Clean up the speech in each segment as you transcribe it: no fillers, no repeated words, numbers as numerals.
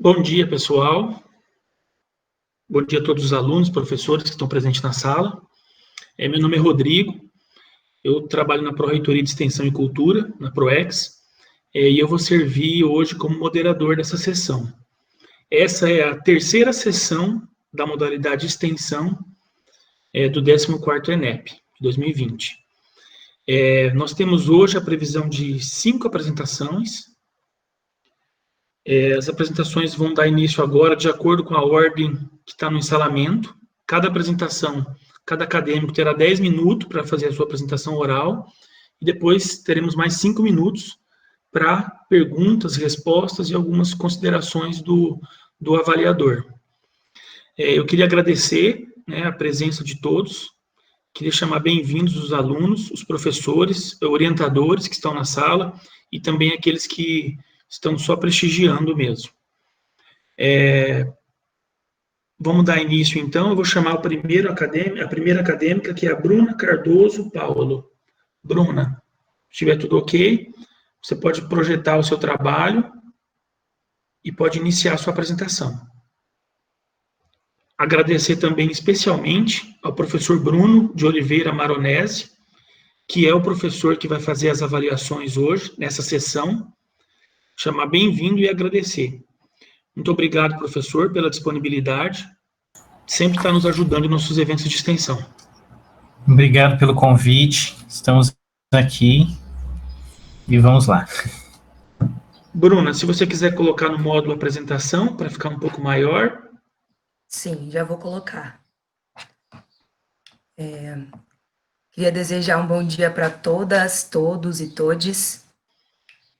Bom dia, pessoal. Bom dia a todos os alunos, professores que estão presentes na sala. Meu nome é Rodrigo, eu trabalho na Pró-Reitoria de Extensão e Cultura, na PROEX, e eu vou servir hoje como moderador dessa sessão. Essa é a terceira sessão da modalidade extensão do 14º ENEP, de 2020. Nós temos hoje a previsão de 5 apresentações. As apresentações vão dar início agora de acordo com a ordem que está no ensalamento. Cada apresentação, cada acadêmico terá 10 minutos para fazer a sua apresentação oral, e depois teremos mais 5 minutos para perguntas, respostas e algumas considerações do avaliador. Eu queria agradecer a presença de todos, queria chamar bem-vindos os alunos, os professores, orientadores que estão na sala, e também aqueles que estão só prestigiando mesmo. Vamos dar início, então. Eu vou chamar a primeira acadêmica, que é a Bruna Cardoso Paulo. Bruna, se estiver tudo ok, você pode projetar o seu trabalho e pode iniciar a sua apresentação. Agradecer também especialmente ao professor Bruno de Oliveira Maronese, que é o professor que vai fazer as avaliações hoje, nessa sessão. Chamar bem-vindo e agradecer. Muito obrigado, professor, pela disponibilidade. Sempre está nos ajudando em nossos eventos de extensão. Obrigado pelo convite. Estamos aqui e vamos lá. Bruna, se você quiser colocar no módulo apresentação, para ficar um pouco maior. Sim, já vou colocar. Queria desejar um bom dia para todas, todos e todes.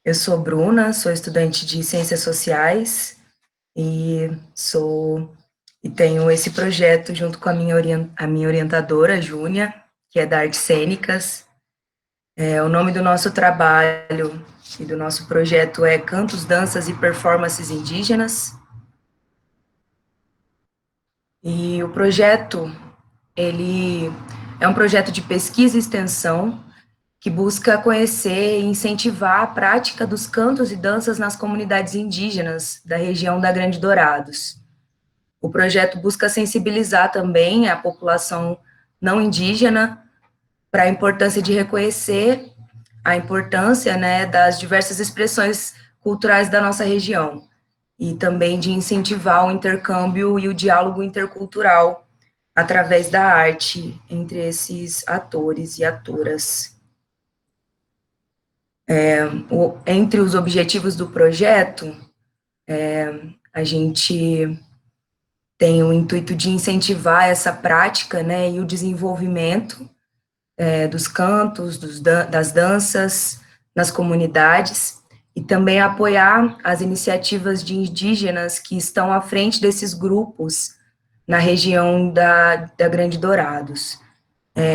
Eu sou Bruna, sou estudante de Ciências Sociais e tenho esse projeto junto com a minha orientadora, Júnia, que é da Artes Cênicas. O nome do nosso trabalho e do nosso projeto é Cantos, Danças e Performances Indígenas. E o projeto, ele é um projeto de pesquisa e extensão que busca conhecer e incentivar a prática dos cantos e danças nas comunidades indígenas da região da Grande Dourados. O projeto busca sensibilizar também a população não indígena para a importância de reconhecer a importância, das diversas expressões culturais da nossa região, e também de incentivar o intercâmbio e o diálogo intercultural através da arte entre esses atores e atoras. Entre os objetivos do projeto, a gente tem o intuito de incentivar essa prática, e o desenvolvimento dos cantos, das danças nas comunidades, e também apoiar as iniciativas de indígenas que estão à frente desses grupos na região da Grande Dourados.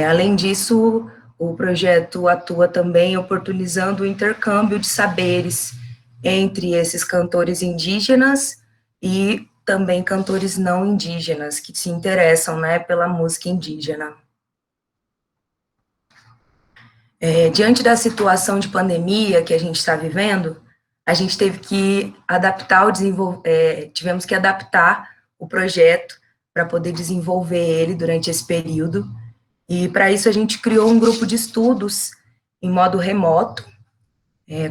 Além disso, o projeto atua também oportunizando o intercâmbio de saberes entre esses cantores indígenas e também cantores não indígenas que se interessam, pela música indígena. Diante da situação de pandemia que a gente está vivendo, a gente teve que tivemos que adaptar o projeto para poder desenvolver ele durante esse período. E, para isso, a gente criou um grupo de estudos em modo remoto,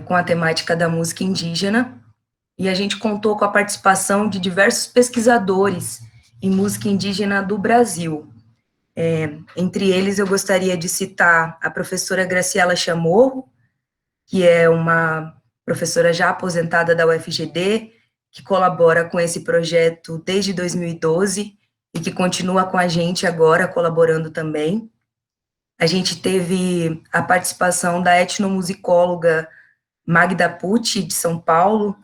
com a temática da música indígena, e a gente contou com a participação de diversos pesquisadores em música indígena do Brasil. Entre eles, eu gostaria de citar a professora Graciela Chamorro, que é uma professora já aposentada da UFGD, que colabora com esse projeto desde 2012, e que continua com a gente agora, colaborando também. A gente teve a participação da etnomusicóloga Magda Pucci, de São Paulo,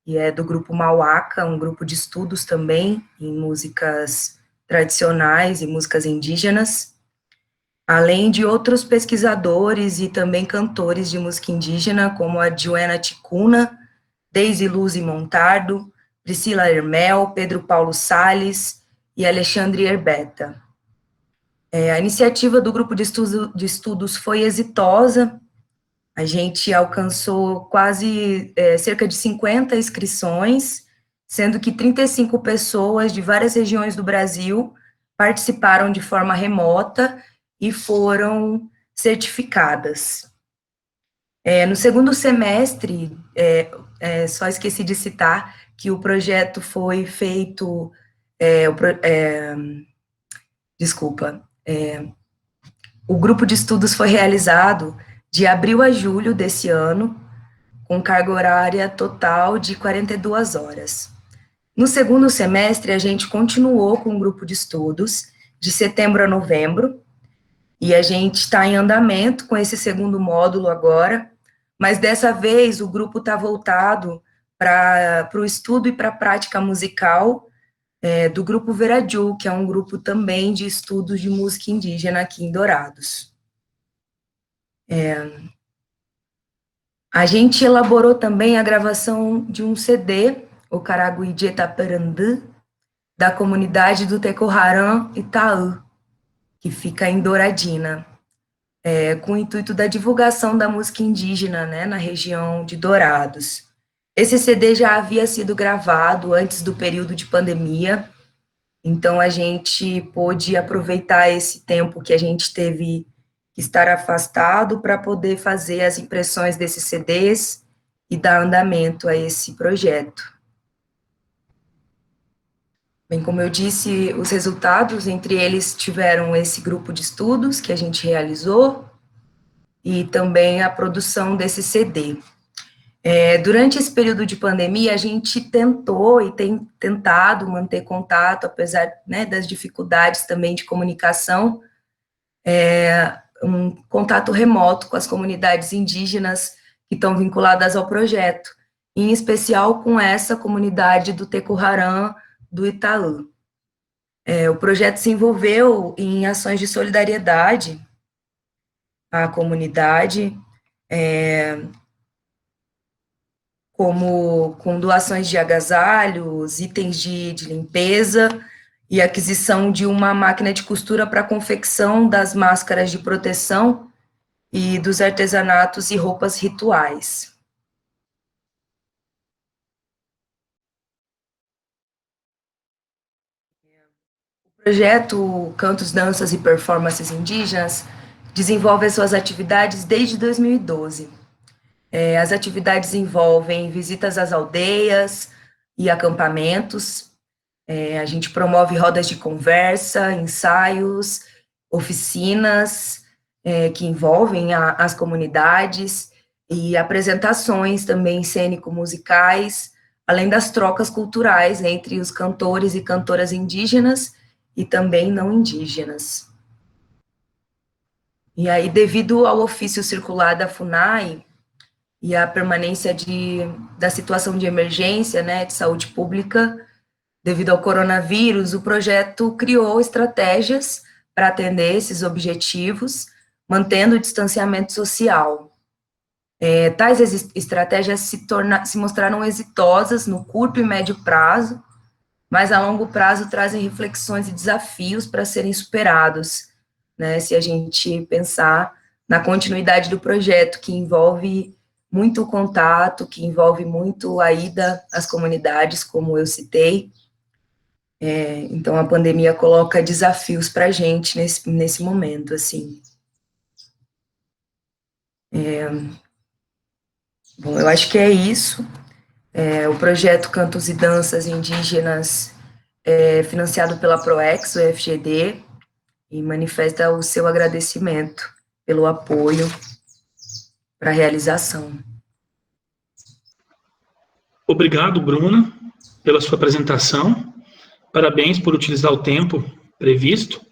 que é do grupo Mauaca, um grupo de estudos também em músicas tradicionais e músicas indígenas, além de outros pesquisadores e também cantores de música indígena, como a Joana Ticuna, Deise Luzi Montardo, Priscila Hermel, Pedro Paulo Salles e Alexandre Herbeta. A iniciativa do grupo de estudos foi exitosa. A gente alcançou cerca de 50 inscrições sendo que 35 pessoas de várias regiões do Brasil participaram de forma remota e foram certificadas. No segundo semestre, só esqueci de citar que o projeto foi feito, o grupo de estudos foi realizado de abril a julho desse ano, com carga horária total de 42 horas. No segundo semestre, a gente continuou com o grupo de estudos, de setembro a novembro, e a gente está em andamento com esse segundo módulo agora, mas dessa vez o grupo está voltado para o estudo e para a prática musical do grupo Veraju, que é um grupo também de estudos de música indígena aqui em Dourados. A gente elaborou também a gravação de um CD, o Caraguí de Itaperandã, da comunidade do Tecorarã Itaú, que fica em Douradina, com o intuito da divulgação da música indígena, né, na região de Dourados. Esse CD já havia sido gravado antes do período de pandemia, então a gente pôde aproveitar esse tempo que a gente teve que estar afastado para poder fazer as impressões desses CDs e dar andamento a esse projeto. Bem, como eu disse, os resultados, entre eles tiveram esse grupo de estudos que a gente realizou e também a produção desse CD. Durante esse período de pandemia, a gente tentou e tem tentado manter contato, apesar, né, das dificuldades também de comunicação, um contato remoto com as comunidades indígenas que estão vinculadas ao projeto, em especial com essa comunidade do Tecorarã do Itaú. O projeto se envolveu em ações de solidariedade à comunidade, como com doações de agasalhos, itens de limpeza e aquisição de uma máquina de costura para confecção das máscaras de proteção e dos artesanatos e roupas rituais. O projeto Cantos, Danças e Performances Indígenas desenvolve as suas atividades desde 2012. As atividades envolvem visitas às aldeias e acampamentos, a gente promove rodas de conversa, ensaios, oficinas que envolvem as comunidades e apresentações também cênico-musicais, além das trocas culturais entre os cantores e cantoras indígenas e também não indígenas. E aí, devido ao ofício circular da FUNAI, e a permanência da situação de emergência, né, de saúde pública, devido ao coronavírus, o projeto criou estratégias para atender esses objetivos, mantendo o distanciamento social. Tais estratégias se mostraram exitosas no curto e médio prazo, mas a longo prazo trazem reflexões e desafios para serem superados, né, se a gente pensar na continuidade do projeto, que envolve muito contato, que envolve muito a ida às comunidades, como eu citei. Então, a pandemia coloca desafios para a gente nesse momento, assim. Bom, eu acho que é isso. O projeto Cantos e Danças Indígenas é financiado pela PROEX, o FGD, e manifesta o seu agradecimento pelo apoio para a realização. Obrigado, Bruna, pela sua apresentação. Parabéns por utilizar o tempo previsto.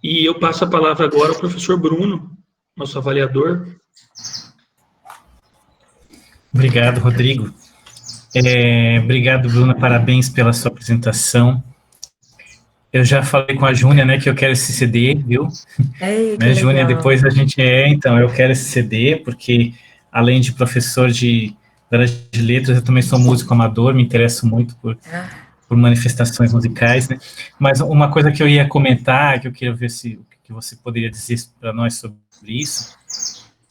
E eu passo a palavra agora ao professor Bruno, nosso avaliador. Obrigado, Rodrigo. Obrigado, Bruna, parabéns pela sua apresentação. Eu já falei com a Júnia, né, que eu quero esse CD, viu? Né, Júnia, depois a gente então, eu quero esse CD, porque além de professor da área de letras, eu também sou músico amador, me interesso muito por manifestações musicais, né? Mas uma coisa que eu ia comentar, que eu queria ver que você poderia dizer para nós sobre isso,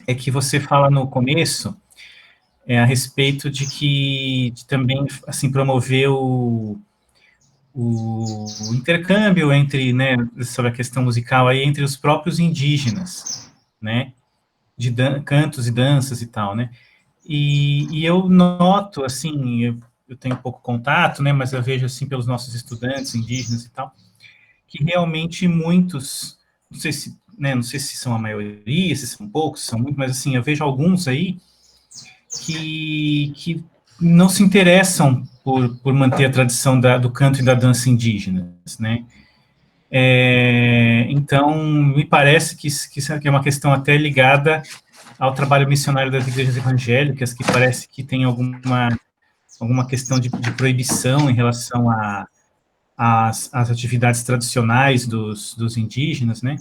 é que você fala no começo a respeito de também, assim, promover o intercâmbio entre, né, sobre a questão musical aí, entre os próprios indígenas, né, de cantos e danças e tal, né, e eu noto, assim, eu tenho pouco contato, né, mas eu vejo, assim, pelos nossos estudantes indígenas e tal, que realmente muitos, não sei se, né, não sei se são a maioria, se são poucos, se são muitos, mas, assim, eu vejo alguns aí que não se interessam por manter a tradição do canto e da dança indígenas, né? Então, me parece que isso é uma questão até ligada ao trabalho missionário das igrejas evangélicas, que parece que tem alguma questão de proibição em relação às atividades tradicionais dos indígenas, né?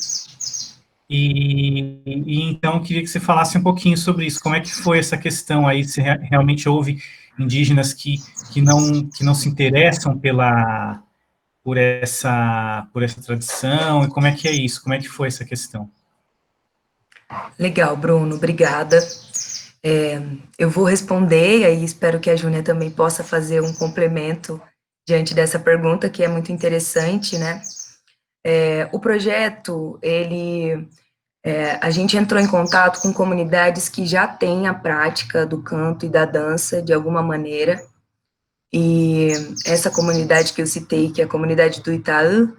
E então eu queria que você falasse um pouquinho sobre isso. Como é que foi essa questão aí? Se realmente houve indígenas que não se interessam por essa tradição? E como é que é isso? Como é que foi essa questão? Legal, Bruno, obrigada. Eu vou responder, e aí espero que a Júnia também possa fazer um complemento diante dessa pergunta, que é muito interessante, né? O projeto, a gente entrou em contato com comunidades que já têm a prática do canto e da dança de alguma maneira, e essa comunidade que eu citei, que é a comunidade do Itaú,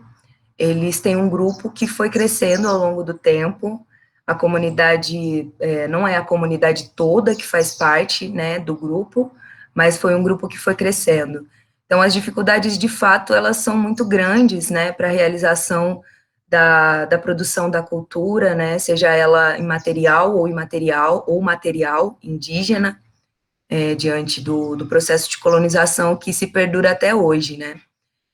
eles têm um grupo que foi crescendo ao longo do tempo. A comunidade, não é a comunidade toda que faz parte, né, do grupo, mas foi um grupo que foi crescendo. Então, as dificuldades, de fato, elas são muito grandes, né, para a realização da produção da cultura, né, seja ela imaterial ou imaterial, ou material, indígena, diante do processo de colonização que se perdura até hoje, né.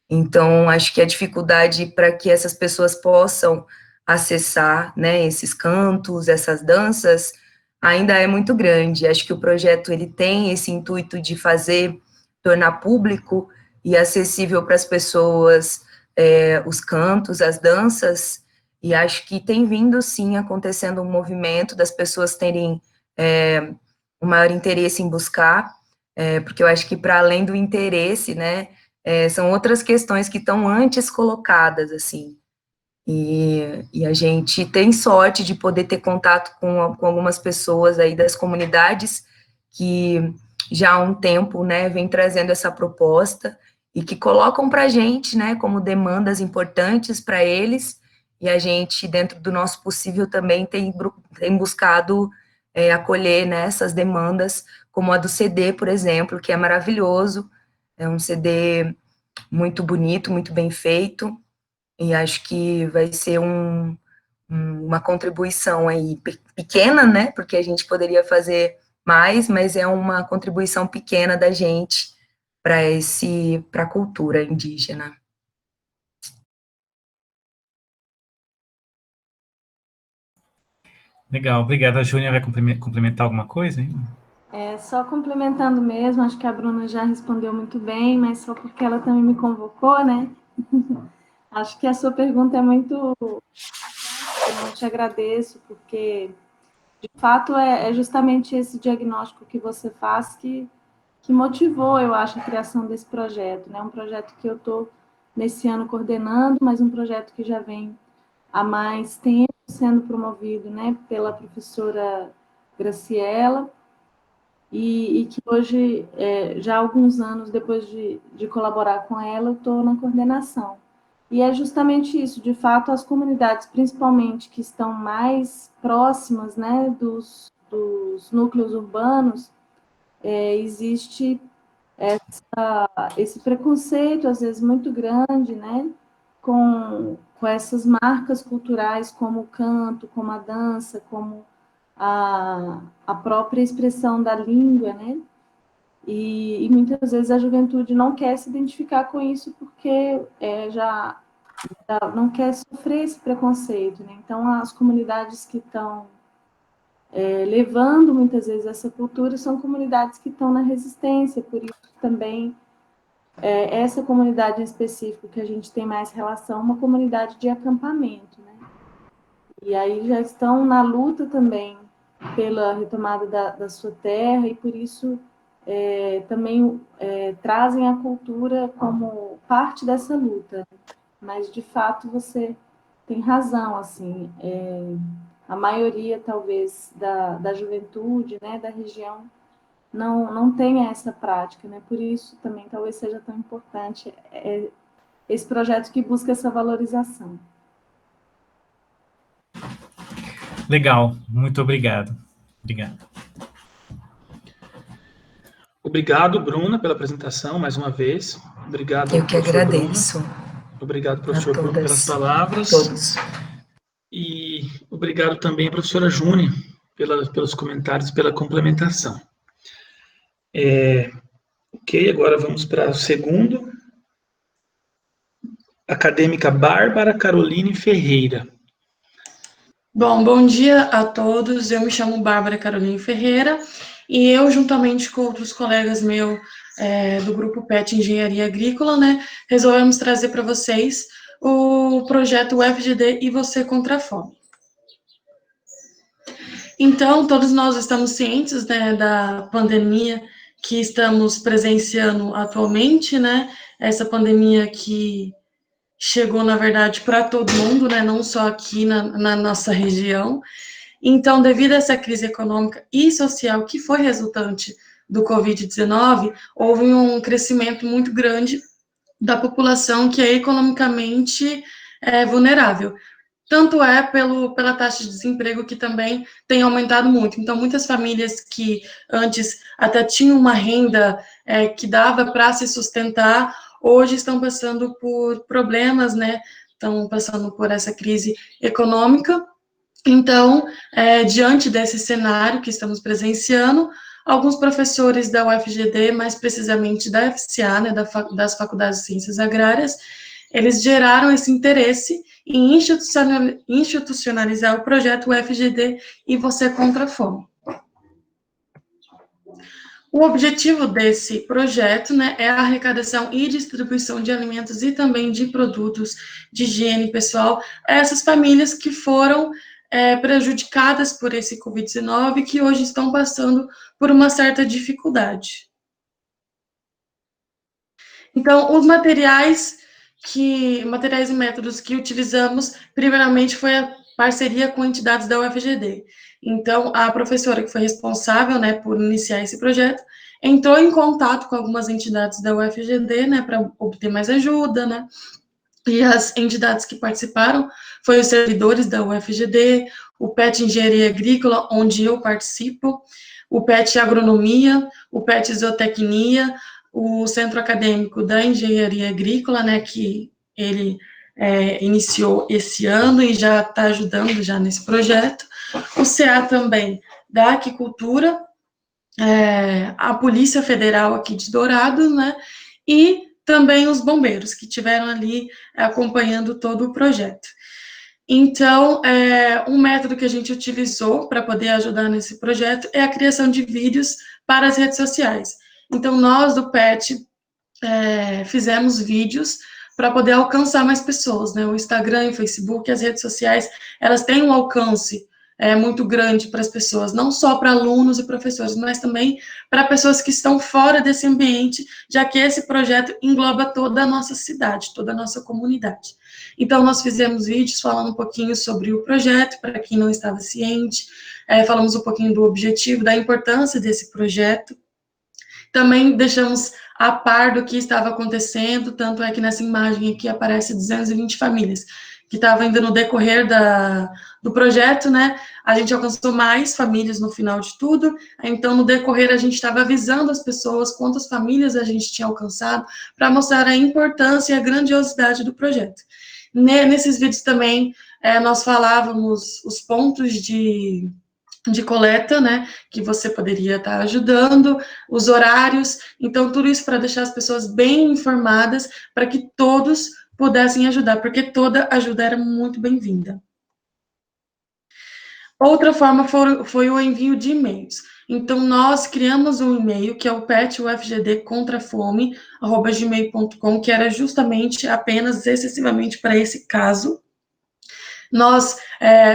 Então, acho que a dificuldade para que essas pessoas possam acessar, né, esses cantos, essas danças, ainda é muito grande. Acho que o projeto ele tem esse intuito de tornar público e acessível para as pessoas os cantos, as danças, e acho que tem vindo, sim, acontecendo um movimento das pessoas terem um maior interesse em buscar, porque eu acho que para além do interesse, né, são outras questões que estão antes colocadas, assim, e a gente tem sorte de poder ter contato com algumas pessoas aí das comunidades que já há um tempo, né, vem trazendo essa proposta e que colocam para a gente, né, como demandas importantes para eles, e a gente, dentro do nosso possível, também tem buscado acolher, né, essas demandas, como a do CD, por exemplo, que é maravilhoso, é um CD muito bonito, muito bem feito, e acho que vai ser uma contribuição aí pequena, né, porque a gente poderia fazer mais, mas é uma contribuição pequena da gente para a cultura indígena. Legal, obrigado. A Júnia vai complementar alguma coisa? Hein? Só complementando mesmo, acho que a Bruna já respondeu muito bem, mas só porque ela também me convocou, né? Acho que a sua pergunta é muito... Eu te agradeço, porque, de fato, é justamente esse diagnóstico que você faz que motivou, eu acho, a criação desse projeto, né? Um projeto que eu estou, nesse ano, coordenando, mas um projeto que já vem há mais tempo sendo promovido, né, pela professora Graciela, e que hoje, já há alguns anos, depois de colaborar com ela, eu estou na coordenação. E é justamente isso, de fato, as comunidades, principalmente que estão mais próximas, né, dos núcleos urbanos, existe esse preconceito, às vezes, muito grande, né, com essas marcas culturais, como o canto, como a dança, como a própria expressão da língua, né? E muitas vezes a juventude não quer se identificar com isso porque já não quer sofrer esse preconceito, né? Então, as comunidades que estão levando muitas vezes essa cultura são comunidades que estão na resistência, por isso também essa comunidade em específico que a gente tem mais relação, uma comunidade de acampamento, né? E aí já estão na luta também pela retomada da sua terra, e por isso também trazem a cultura como parte dessa luta. Mas, de fato, você tem razão, assim, a maioria, talvez, da juventude, né, da região, não tem essa prática, né, por isso também talvez seja tão importante esse projeto que busca essa valorização. Legal, muito obrigado. Obrigado. Obrigado, Bruna, pela apresentação, mais uma vez. Obrigado, eu que agradeço. Bruno. Obrigado, professor Bruno, pelas palavras. Todos. E obrigado também, professora Júnia, pelos comentários, pela complementação. Ok, agora vamos para o segundo. Acadêmica Bárbara Caroline Ferreira. Bom dia a todos. Eu me chamo Bárbara Caroline Ferreira e eu, juntamente com outros colegas meus do grupo PET Engenharia Agrícola, né, resolvemos trazer para vocês o projeto UFGD e Você contra a Fome. Então, todos nós estamos cientes, né, da pandemia que estamos presenciando atualmente, né, essa pandemia que chegou, na verdade, para todo mundo, né, não só aqui na nossa região. Então, devido a essa crise econômica e social que foi resultante do Covid-19, houve um crescimento muito grande da população que é economicamente vulnerável. Tanto pela taxa de desemprego que também tem aumentado muito. Então, muitas famílias que antes até tinham uma renda que dava para se sustentar, hoje estão passando por problemas, né? Estão passando por essa crise econômica. Então, diante desse cenário que estamos presenciando, alguns professores da UFGD, mais precisamente da FCA, né, das Faculdades de Ciências Agrárias, eles geraram esse interesse em institucionalizar o projeto UFGD e Você contra a Fome. O objetivo desse projeto, né, é a arrecadação e distribuição de alimentos e também de produtos de higiene pessoal a essas famílias que foram prejudicadas por esse Covid-19 e que hoje estão passando por uma certa dificuldade. Então, os materiais e métodos que utilizamos, primeiramente, foi a parceria com entidades da UFGD. Então, a professora que foi responsável, né, por iniciar esse projeto, entrou em contato com algumas entidades da UFGD, né, para obter mais ajuda, né, e as entidades que participaram foram os servidores da UFGD, o PET Engenharia Agrícola, onde eu participo, o PET Agronomia, o PET Zootecnia, o Centro Acadêmico da Engenharia Agrícola, né, que ele iniciou esse ano e já está ajudando já nesse projeto, o CA também da Aquicultura, a Polícia Federal aqui de Dourados, né, e também os bombeiros, que estiveram ali acompanhando todo o projeto. Então, um método que a gente utilizou para poder ajudar nesse projeto é a criação de vídeos para as redes sociais. Então, nós do PET fizemos vídeos para poder alcançar mais pessoas, né? O Instagram, o Facebook, as redes sociais, elas têm um alcance muito grande para as pessoas, não só para alunos e professores, mas também para pessoas que estão fora desse ambiente, já que esse projeto engloba toda a nossa cidade, toda a nossa comunidade. Então, nós fizemos vídeos falando um pouquinho sobre o projeto, para quem não estava ciente, falamos um pouquinho do objetivo, da importância desse projeto. Também deixamos a par do que estava acontecendo, tanto é que nessa imagem aqui aparece 220 famílias, que estava ainda no decorrer do projeto, né, a gente alcançou mais famílias no final de tudo, então no decorrer a gente estava avisando as pessoas quantas famílias a gente tinha alcançado, para mostrar a importância e a grandiosidade do projeto. Nesses vídeos também, nós falávamos os pontos de coleta, né, que você poderia estar ajudando, os horários, então tudo isso para deixar as pessoas bem informadas, para que todos pudessem ajudar, porque toda ajuda era muito bem-vinda. Outra forma foi o envio de e-mails. Então, nós criamos um e-mail, que é o petufgdcontrafome@gmail.com, que era justamente apenas excessivamente para esse caso. Nós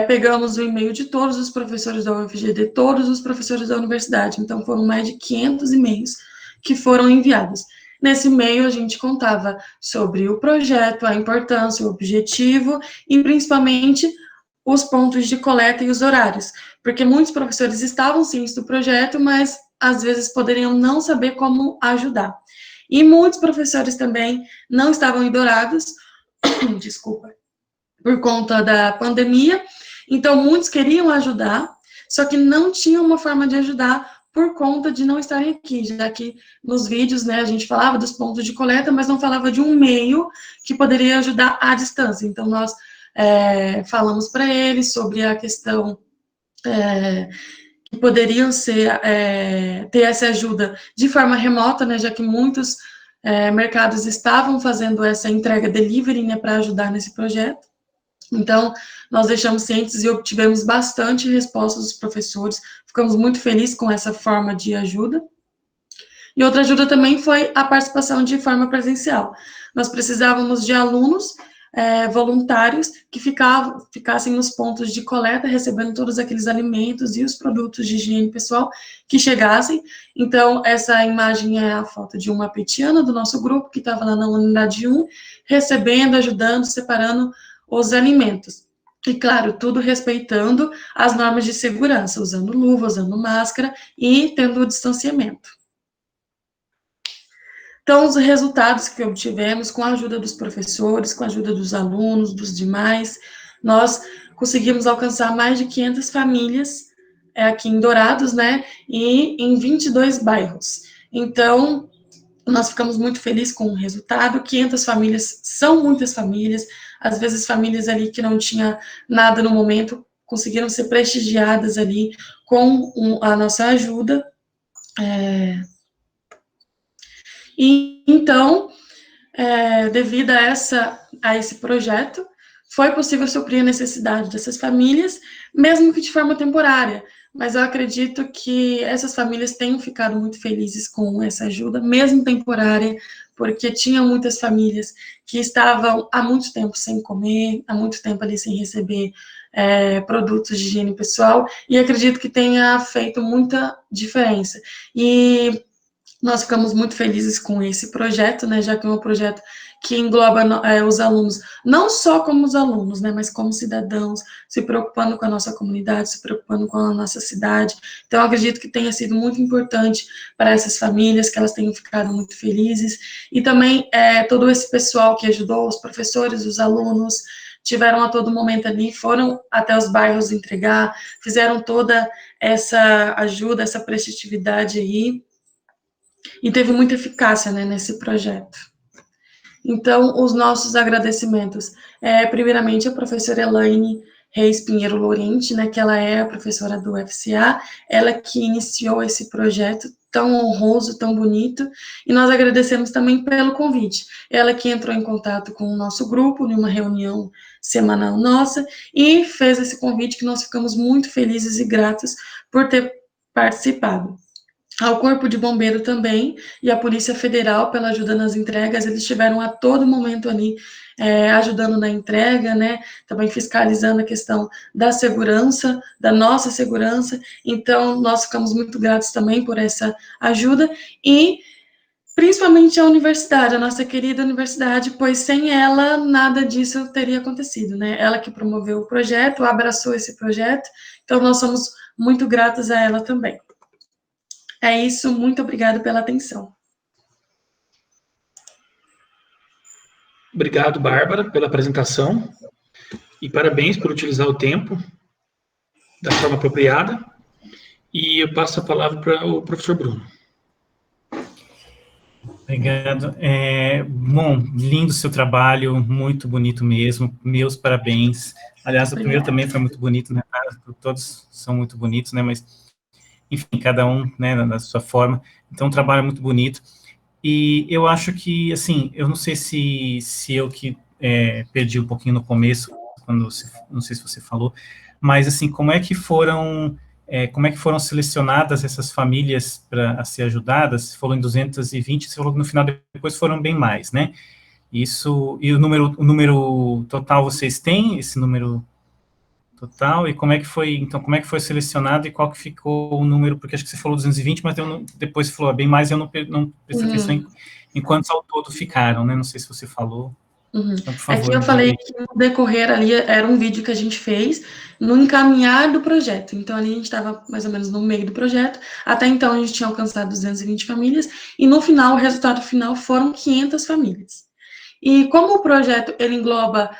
pegamos o e-mail de todos os professores da UFGD, todos os professores da universidade, então foram mais de 500 e-mails que foram enviados. Nesse e-mail a gente contava sobre o projeto, a importância, o objetivo e principalmente os pontos de coleta e os horários, porque muitos professores estavam cientes do projeto, mas às vezes poderiam não saber como ajudar. E muitos professores também não estavam endorados, desculpa, por conta da pandemia, então muitos queriam ajudar, só que não tinham uma forma de ajudar por conta de não estarem aqui, já que nos vídeos, né, a gente falava dos pontos de coleta, mas não falava de um meio que poderia ajudar à distância. Então, nós falamos para eles sobre a questão que poderiam ter essa ajuda de forma remota, né, já que muitos mercados estavam fazendo essa entrega delivery, né, para ajudar nesse projeto. Então, nós deixamos cientes e obtivemos bastante respostas dos professores, ficamos muito felizes com essa forma de ajuda. E outra ajuda também foi a participação de forma presencial. Nós precisávamos de alunos voluntários que ficassem nos pontos de coleta, recebendo todos aqueles alimentos e os produtos de higiene pessoal que chegassem. Então, essa imagem é a foto de uma petiana do nosso grupo, que estava lá na unidade 1, recebendo, ajudando, separando os alimentos. E, claro, tudo respeitando as normas de segurança, usando luva, usando máscara e tendo o distanciamento. Então, os resultados que obtivemos com a ajuda dos professores, com a ajuda dos alunos, dos demais, nós conseguimos alcançar mais de 500 famílias aqui em Dourados, né, e em 22 bairros. Então, nós ficamos muito felizes com o resultado. 500 famílias são muitas famílias, às vezes famílias ali que não tinha nada no momento, conseguiram ser prestigiadas ali com a nossa ajuda. E então, devido a esse projeto, foi possível suprir a necessidade dessas famílias, mesmo que de forma temporária. Mas eu acredito que essas famílias tenham ficado muito felizes com essa ajuda, mesmo temporária, porque tinham muitas famílias que estavam há muito tempo sem comer, há muito tempo ali sem receber produtos de higiene pessoal, e acredito que tenha feito muita diferença. E nós ficamos muito felizes com esse projeto, né, já que é um projeto que engloba os alunos, não só como os alunos, né, mas como cidadãos, se preocupando com a nossa comunidade, se preocupando com a nossa cidade. Então, eu acredito que tenha sido muito importante para essas famílias, que elas tenham ficado muito felizes, e também todo esse pessoal que ajudou, os professores, os alunos, tiveram a todo momento ali, foram até os bairros entregar, fizeram toda essa ajuda, essa prestatividade aí, e teve muita eficácia, né, nesse projeto. Então, os nossos agradecimentos, primeiramente, a professora Elaine Reis Pinheiro Lorente, né, que ela é a professora do UFCA, ela que iniciou esse projeto tão honroso, tão bonito, e nós agradecemos também pelo convite. Ela que entrou em contato com o nosso grupo, em uma reunião semanal nossa, e fez esse convite que nós ficamos muito felizes e gratos por ter participado. Ao Corpo de Bombeiro também, e a Polícia Federal pela ajuda nas entregas, eles estiveram a todo momento ali ajudando na entrega, né, também fiscalizando a questão da segurança, da nossa segurança, então nós ficamos muito gratos também por essa ajuda, e principalmente a universidade, a nossa querida universidade, pois sem ela nada disso teria acontecido, né, ela que promoveu o projeto, abraçou esse projeto, então nós somos muito gratos a ela também. É isso, muito obrigada pela atenção. Obrigado, Bárbara, pela apresentação, e parabéns por utilizar o tempo da forma apropriada, e eu passo a palavra para o professor Bruno. Obrigado. Bom, lindo seu trabalho, muito bonito mesmo, meus parabéns. Aliás, o primeiro também foi muito bonito, né? Todos são muito bonitos, né? Mas enfim, cada um, né, na sua forma. Então, um trabalho muito bonito. E eu acho que, assim, eu não sei se eu que perdi um pouquinho no começo, não sei se você falou, mas, assim, como é que foram selecionadas essas famílias para ser ajudadas? Você falou em 220, você falou que no final depois foram bem mais, né? Isso, e o número total vocês têm, esse número total, e como é que foi, então, como é que foi selecionado e qual que ficou o número, porque acho que você falou 220, mas depois você falou bem mais, eu não prestei atenção em quantos ao todo ficaram, né, não sei se você falou. Então, por favor, Aqui eu falei que no decorrer ali era um vídeo que a gente fez no encaminhar do projeto. Então, ali a gente estava mais ou menos no meio do projeto. Até então, a gente tinha alcançado 220 famílias. E no final, o resultado final foram 500 famílias. E como o projeto ele engloba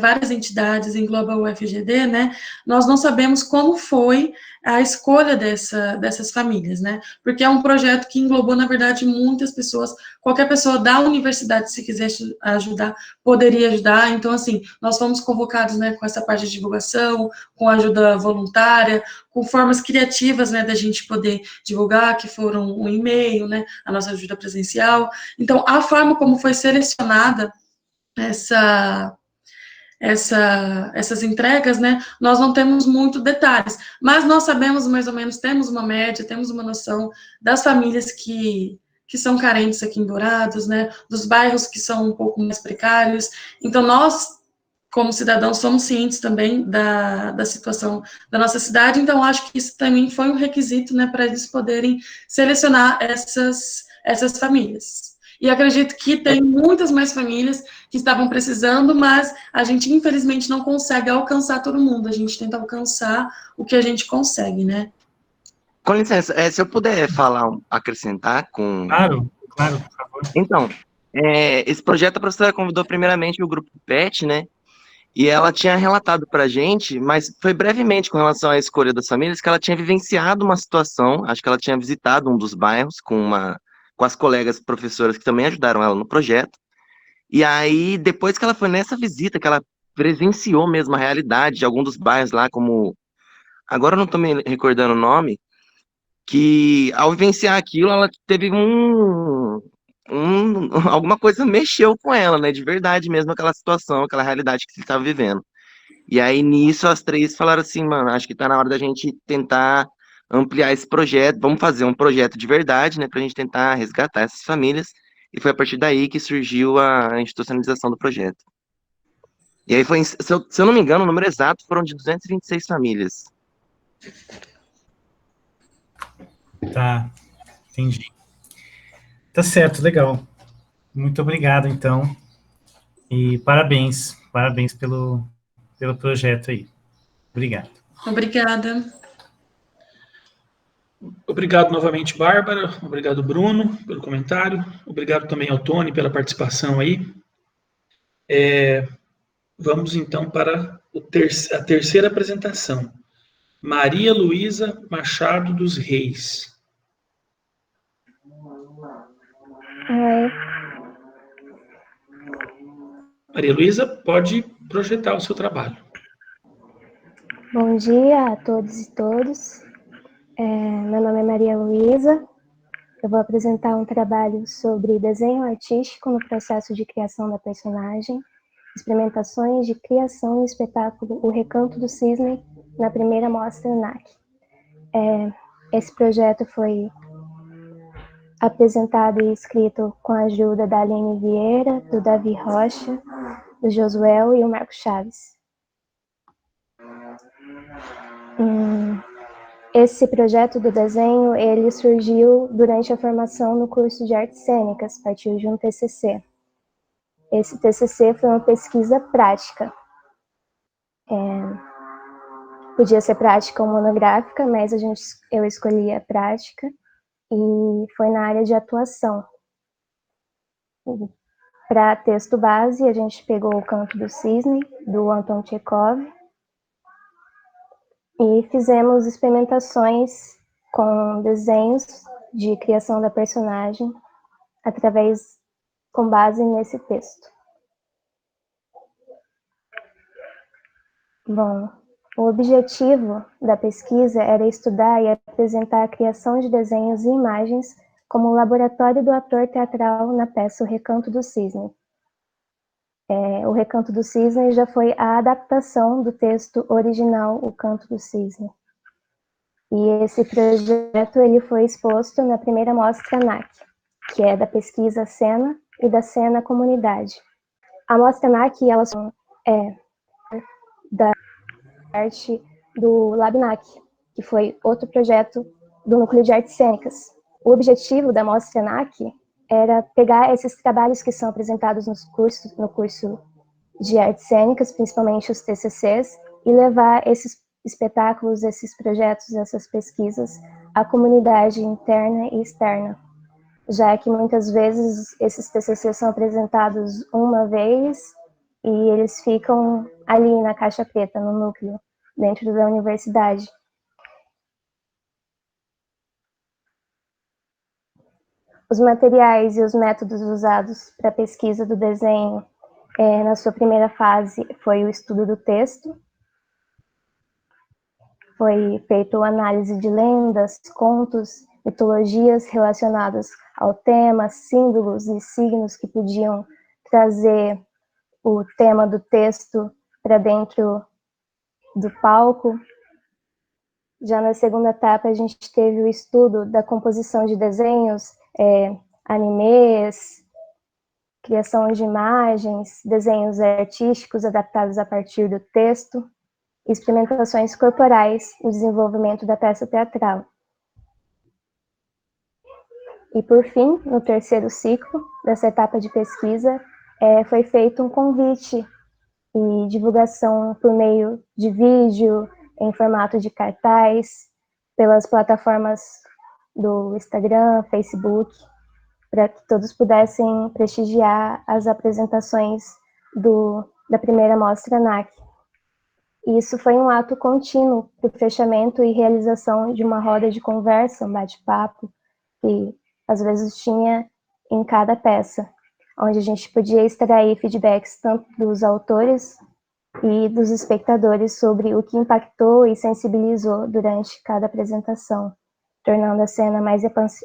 várias entidades, engloba o FGD, né, nós não sabemos como foi a escolha dessas famílias, né, porque é um projeto que englobou, na verdade, muitas pessoas, qualquer pessoa da universidade, se quisesse ajudar, poderia ajudar, então, assim, nós fomos convocados, né, com essa parte de divulgação, com ajuda voluntária, com formas criativas, né, da gente poder divulgar, que foram um e-mail, né, a nossa ajuda presencial. Então, a forma como foi selecionada essas entregas, né, nós não temos muito detalhes, mas nós sabemos mais ou menos, temos uma média, temos uma noção das famílias que são carentes aqui em Dourados, né, dos bairros que são um pouco mais precários. Então, nós, como cidadãos, somos cientes também da situação da nossa cidade, então acho que isso também foi um requisito, né, para eles poderem selecionar essas famílias. E acredito que tem muitas mais famílias que estavam precisando, mas a gente, infelizmente, não consegue alcançar todo mundo, a gente tenta alcançar o que a gente consegue, né? Com licença, se eu puder falar, acrescentar com... Claro, por favor. Então, esse projeto a professora convidou primeiramente o grupo PET, né? E ela tinha relatado para a gente, mas foi brevemente com relação à escolha das famílias, que ela tinha vivenciado uma situação, acho que ela tinha visitado um dos bairros com as colegas professoras que também ajudaram ela no projeto. E aí, depois que ela foi nessa visita, que ela presenciou mesmo a realidade de algum dos bairros lá, como... Agora eu não estou me recordando o nome, que ao vivenciar aquilo, ela teve alguma coisa mexeu com ela, né? De verdade mesmo, aquela situação, aquela realidade que você estava vivendo. E aí, nisso, as três falaram assim, mano, acho que tá na hora da gente tentar ampliar esse projeto, vamos fazer um projeto de verdade, né, pra gente tentar resgatar essas famílias, e foi a partir daí que surgiu a institucionalização do projeto. E aí foi, se eu não me engano, o número exato foram de 226 famílias. Tá, entendi. Tá certo, legal. Muito obrigado, então. E parabéns pelo projeto aí. Obrigado. Obrigada. Obrigado novamente, Bárbara. Obrigado, Bruno, pelo comentário. Obrigado também ao Tony pela participação aí. Vamos, então, para a terceira apresentação. Maria Luísa Machado dos Reis. Oi. Maria Luísa, pode projetar o seu trabalho. Bom dia a todos e todas. Meu nome é Maria Luísa. Eu vou apresentar um trabalho sobre desenho artístico no processo de criação da personagem, experimentações de criação no espetáculo O Recanto do Cisne, na primeira mostra NAC. Esse projeto foi apresentado e escrito com a ajuda da Aline Vieira, do Davi Rocha, do Josuel e o Marco Chaves. Esse projeto do desenho, ele surgiu durante a formação no curso de artes cênicas, partiu de um TCC. Esse TCC foi uma pesquisa prática. Podia ser prática ou monográfica, mas eu escolhi a prática e foi na área de atuação. Para texto base, a gente pegou O Canto do Cisne, do Anton Tchekov, e fizemos experimentações com desenhos de criação da personagem com base nesse texto. Bom, o objetivo da pesquisa era estudar e apresentar a criação de desenhos e imagens como o laboratório do ator teatral na peça O Recanto do Cisne. O Recanto do Cisne já foi a adaptação do texto original O Canto do Cisne. E esse projeto ele foi exposto na primeira mostra NAC, que é da pesquisa Cena e da Cena Comunidade. A mostra NAC, ela da arte do LabNac, que foi outro projeto do Núcleo de Artes Cênicas. O objetivo da Mostra NAC era pegar esses trabalhos que são apresentados no curso de artes cênicas, principalmente os TCCs, e levar esses espetáculos, esses projetos, essas pesquisas à comunidade interna e externa, já que muitas vezes esses TCCs são apresentados uma vez e eles ficam ali na caixa preta, no núcleo, dentro da universidade. Os materiais e os métodos usados para a pesquisa do desenho, na sua primeira fase, foi o estudo do texto. Foi feita a análise de lendas, contos, mitologias relacionadas ao tema, símbolos e signos que podiam trazer o tema do texto para dentro do palco. Já na segunda etapa, a gente teve o estudo da composição de desenhos, animes, criação de imagens, desenhos artísticos adaptados a partir do texto, experimentações corporais no desenvolvimento da peça teatral. E, por fim, no terceiro ciclo dessa etapa de pesquisa, foi feito um convite e divulgação por meio de vídeo, em formato de cartaz, pelas plataformas do Instagram, Facebook, para que todos pudessem prestigiar as apresentações da primeira mostra NAC. E isso foi um ato contínuo para o fechamento e realização de uma roda de conversa, um bate-papo, que às vezes tinha em cada peça, onde a gente podia extrair feedbacks tanto dos autores e dos espectadores sobre o que impactou e sensibilizou durante cada apresentação, tornando a cena mais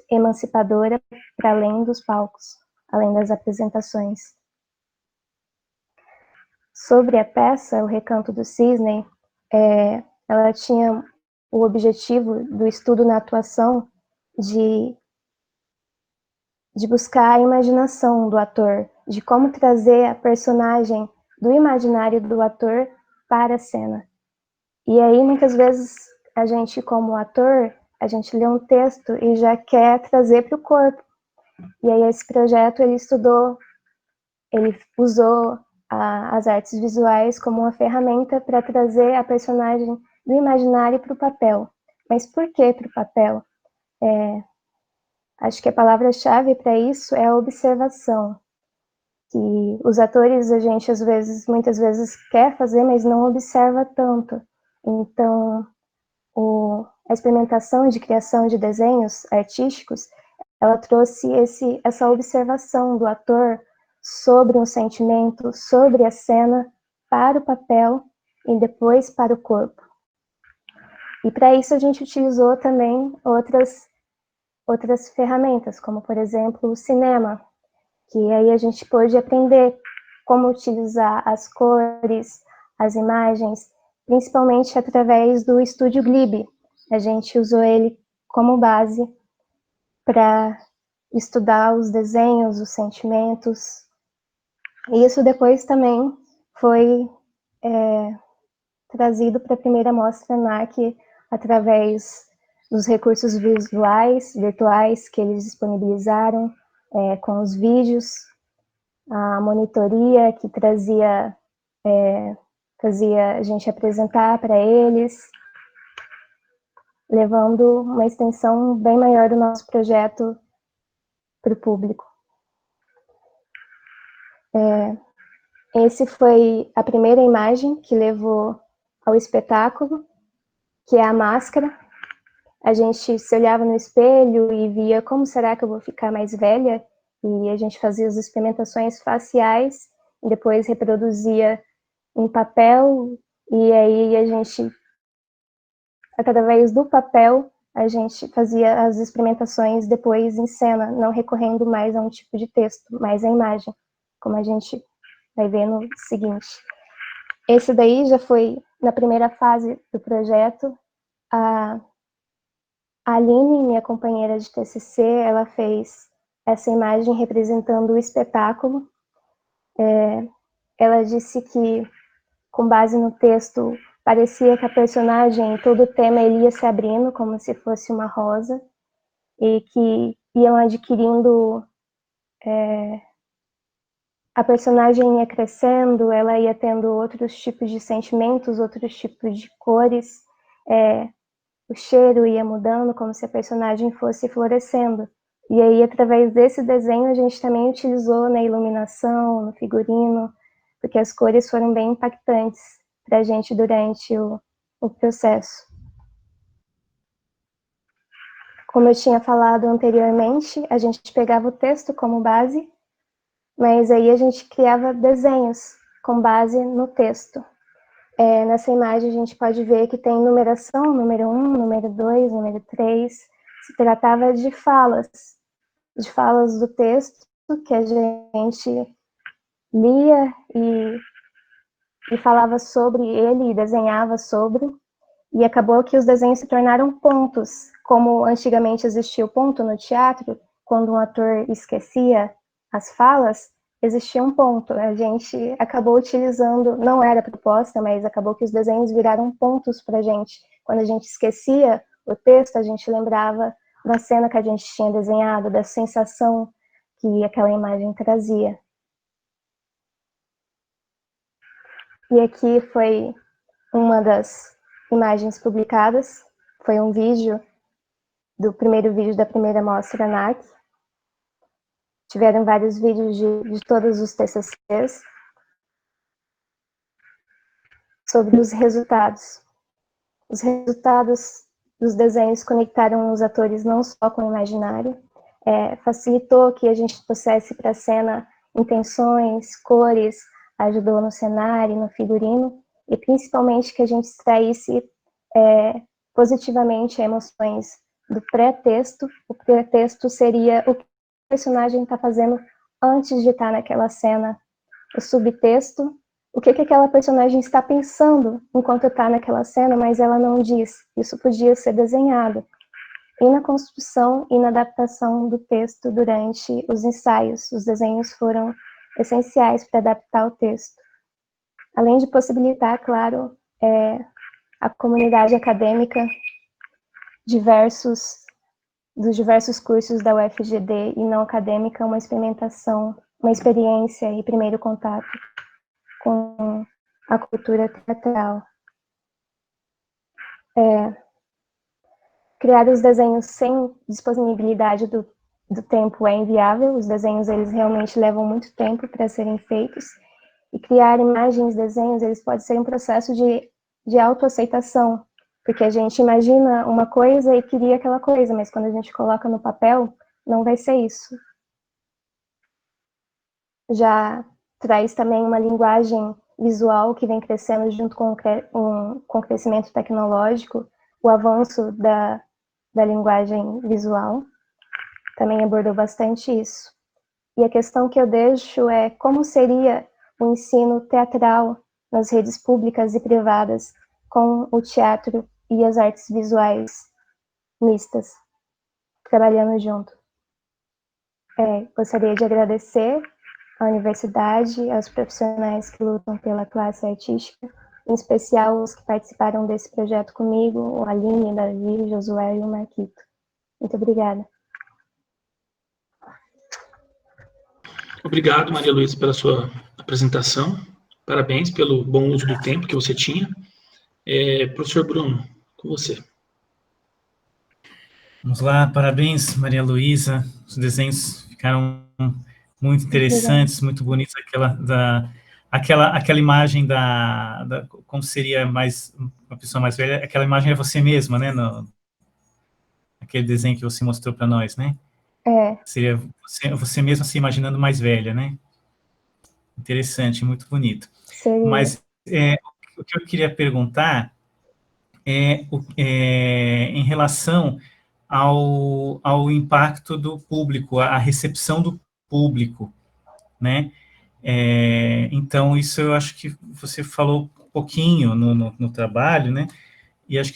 emancipadora para além dos palcos, além das apresentações. Sobre a peça, O Recanto do Cisne, ela tinha o objetivo do estudo na atuação de buscar a imaginação do ator, de como trazer a personagem do imaginário do ator para a cena. E aí, muitas vezes, a gente, como ator, a gente lê um texto e já quer trazer para o corpo. E aí, esse projeto, ele usou as artes visuais como uma ferramenta para trazer a personagem do imaginário para o papel. Mas por que para o papel? Acho que a palavra-chave para isso é a observação. Que os atores, a gente muitas vezes quer fazer, mas não observa tanto. Então, a experimentação de criação de desenhos artísticos, ela trouxe essa observação do ator sobre um sentimento, sobre a cena, para o papel e depois para o corpo. E para isso a gente utilizou também outras ferramentas, como, por exemplo, o cinema, que aí a gente pôde aprender como utilizar as cores, as imagens, principalmente através do Estúdio Ghibli. A gente usou ele como base para estudar os desenhos, os sentimentos. E isso depois também foi trazido para a primeira mostra NAC através dos recursos virtuais que eles disponibilizaram, com os vídeos, a monitoria que fazia a gente apresentar para eles, levando uma extensão bem maior do nosso projeto para o público. Esse foi a primeira imagem que levou ao espetáculo, que é a máscara. A gente se olhava no espelho e via como será que eu vou ficar mais velha, e a gente fazia as experimentações faciais, e depois reproduzia em papel, e aí a gente, através do papel, a gente fazia as experimentações depois em cena, não recorrendo mais a um tipo de texto, mas a imagem, como a gente vai ver no seguinte. Esse daí já foi na primeira fase do projeto. A Aline, minha companheira de TCC, ela fez essa imagem representando o espetáculo. Ela disse que, com base no texto, parecia que a personagem, todo o tema, ele ia se abrindo como se fosse uma rosa, e que iam adquirindo... a personagem ia crescendo, ela ia tendo outros tipos de sentimentos, outros tipos de cores, o cheiro ia mudando, como se a personagem fosse florescendo. E aí, através desse desenho, a gente também utilizou na iluminação, no figurino, porque as cores foram bem impactantes para a gente durante o processo. Como eu tinha falado anteriormente, a gente pegava o texto como base, mas aí a gente criava desenhos com base no texto. Nessa imagem a gente pode ver que tem numeração, número 1, número 2, número 3. Se tratava de falas do texto que a gente lia e falava sobre ele e desenhava sobre. E acabou que os desenhos se tornaram pontos, como antigamente existia o ponto no teatro, quando um ator esquecia as falas, existia um ponto. A gente acabou utilizando, não era proposta, mas acabou que os desenhos viraram pontos para a gente. Quando a gente esquecia o texto, a gente lembrava da cena que a gente tinha desenhado, da sensação que aquela imagem trazia. E aqui foi uma das imagens publicadas, foi um vídeo do primeiro vídeo da primeira mostra ANAC. Tiveram vários vídeos de todos os TCCs sobre os resultados. Os resultados dos desenhos conectaram os atores não só com o imaginário, facilitou que a gente trouxesse para a cena intenções, cores, ajudou no cenário, no figurino, e principalmente que a gente extraísse positivamente emoções do pré-texto. O pré-texto seria o que o personagem está fazendo antes de estar naquela cena. O subtexto, o que aquela personagem está pensando enquanto está naquela cena, mas ela não diz. Isso podia ser desenhado. E na construção e na adaptação do texto durante os ensaios, os desenhos foram essenciais para adaptar o texto. Além de possibilitar, claro, a comunidade acadêmica dos diversos cursos da UFGD e não acadêmica, uma experimentação, uma experiência e primeiro contato com a cultura teatral. Criar os desenhos sem disponibilidade do tempo é inviável, os desenhos eles realmente levam muito tempo para serem feitos, e criar imagens, desenhos, eles podem ser um processo de autoaceitação, porque a gente imagina uma coisa e cria aquela coisa, mas quando a gente coloca no papel, não vai ser isso. Já traz também uma linguagem visual que vem crescendo junto com o crescimento tecnológico, o avanço da linguagem visual, também abordou bastante isso. E a questão que eu deixo é como seria o ensino teatral nas redes públicas e privadas com o teatro e as artes visuais mistas, trabalhando junto. Gostaria de agradecer à universidade, aos profissionais que lutam pela classe artística, em especial os que participaram desse projeto comigo, o Aline, Davi, o Josué e o Marquito. Muito obrigada. Obrigado, Maria Luísa, pela sua apresentação. Parabéns pelo bom uso do tempo que você tinha. Professor Bruno, com você. Vamos lá, parabéns, Maria Luísa. Os desenhos ficaram muito interessantes, muito bonitos. Aquela imagem como seria uma pessoa mais velha, aquela imagem é você mesma, né? Aquele desenho que você mostrou para nós, né? Seria você mesma se imaginando mais velha, né? Interessante, muito bonito. Seria. Mas o que eu queria perguntar em relação ao impacto do público, a recepção do público, né? Então, isso eu acho que você falou um pouquinho no trabalho, né? E acho